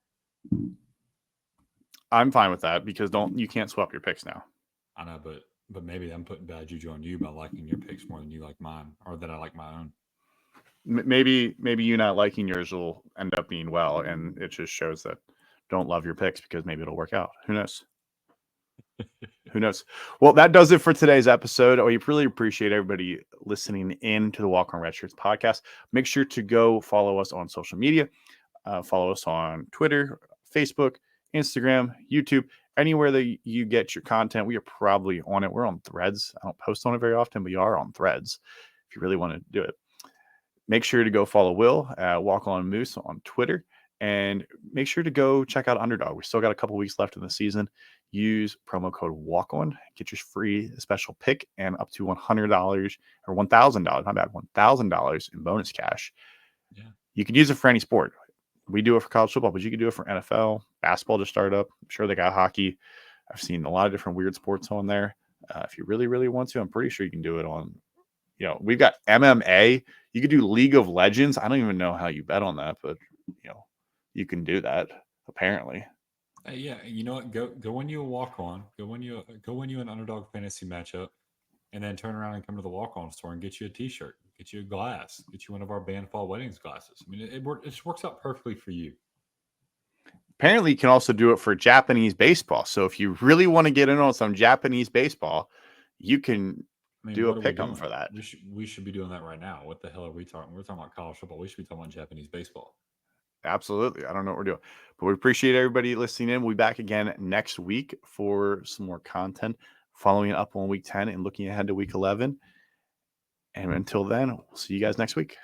I'm fine with that, because you can't swap your picks now. I know, but maybe I'm putting bad juju on you by liking your picks more than you like mine, or that I like my own. Maybe you not liking yours will end up being well, and it just shows that don't love your picks, because maybe it'll work out. Who knows? Who knows? Well, that does it for today's episode. We really appreciate everybody listening in to the Walk-On Redshirts podcast. Make sure to go follow us on social media. Follow us on Twitter, Facebook, Instagram, YouTube, anywhere that you get your content. We are probably on it. We're on Threads. I don't post on it very often, but we are on Threads if you really want to do it. Make sure to go follow Will at Walk-On Moose on Twitter. And make sure to go check out Underdog. We still got a couple weeks left in the season. Use promo code WALK-ON. Get your free special pick and up to $100 or $1,000. My bad, $1,000 in bonus cash. Yeah. You can use it for any sport. We do it for college football, but you can do it for NFL. Basketball just started up. I'm sure they got hockey. I've seen a lot of different weird sports on there. If you really, really want to, I'm pretty sure you can do it on, we've got MMA. You could do League of Legends. I don't even know how you bet on that, but, you can do that, apparently. Yeah, you know what? Go win you a walk on. Go win you an underdog fantasy matchup, and then turn around and come to the walk on store and get you a T-shirt, get you a glass, get you one of our band fall weddings glasses. I mean, it just works out perfectly for you. Apparently, you can also do it for Japanese baseball. So if you really want to get in on some Japanese baseball, you can I mean, do a what are we pick 'em doing? for that. We should be doing that right now. What the hell are we talking? We're talking about college football. We should be talking about Japanese baseball. Absolutely. I don't know what we're doing, but we appreciate everybody listening in. We'll be back again next week for some more content, following up on week 10 and looking ahead to week 11. And until then, we'll see you guys next week.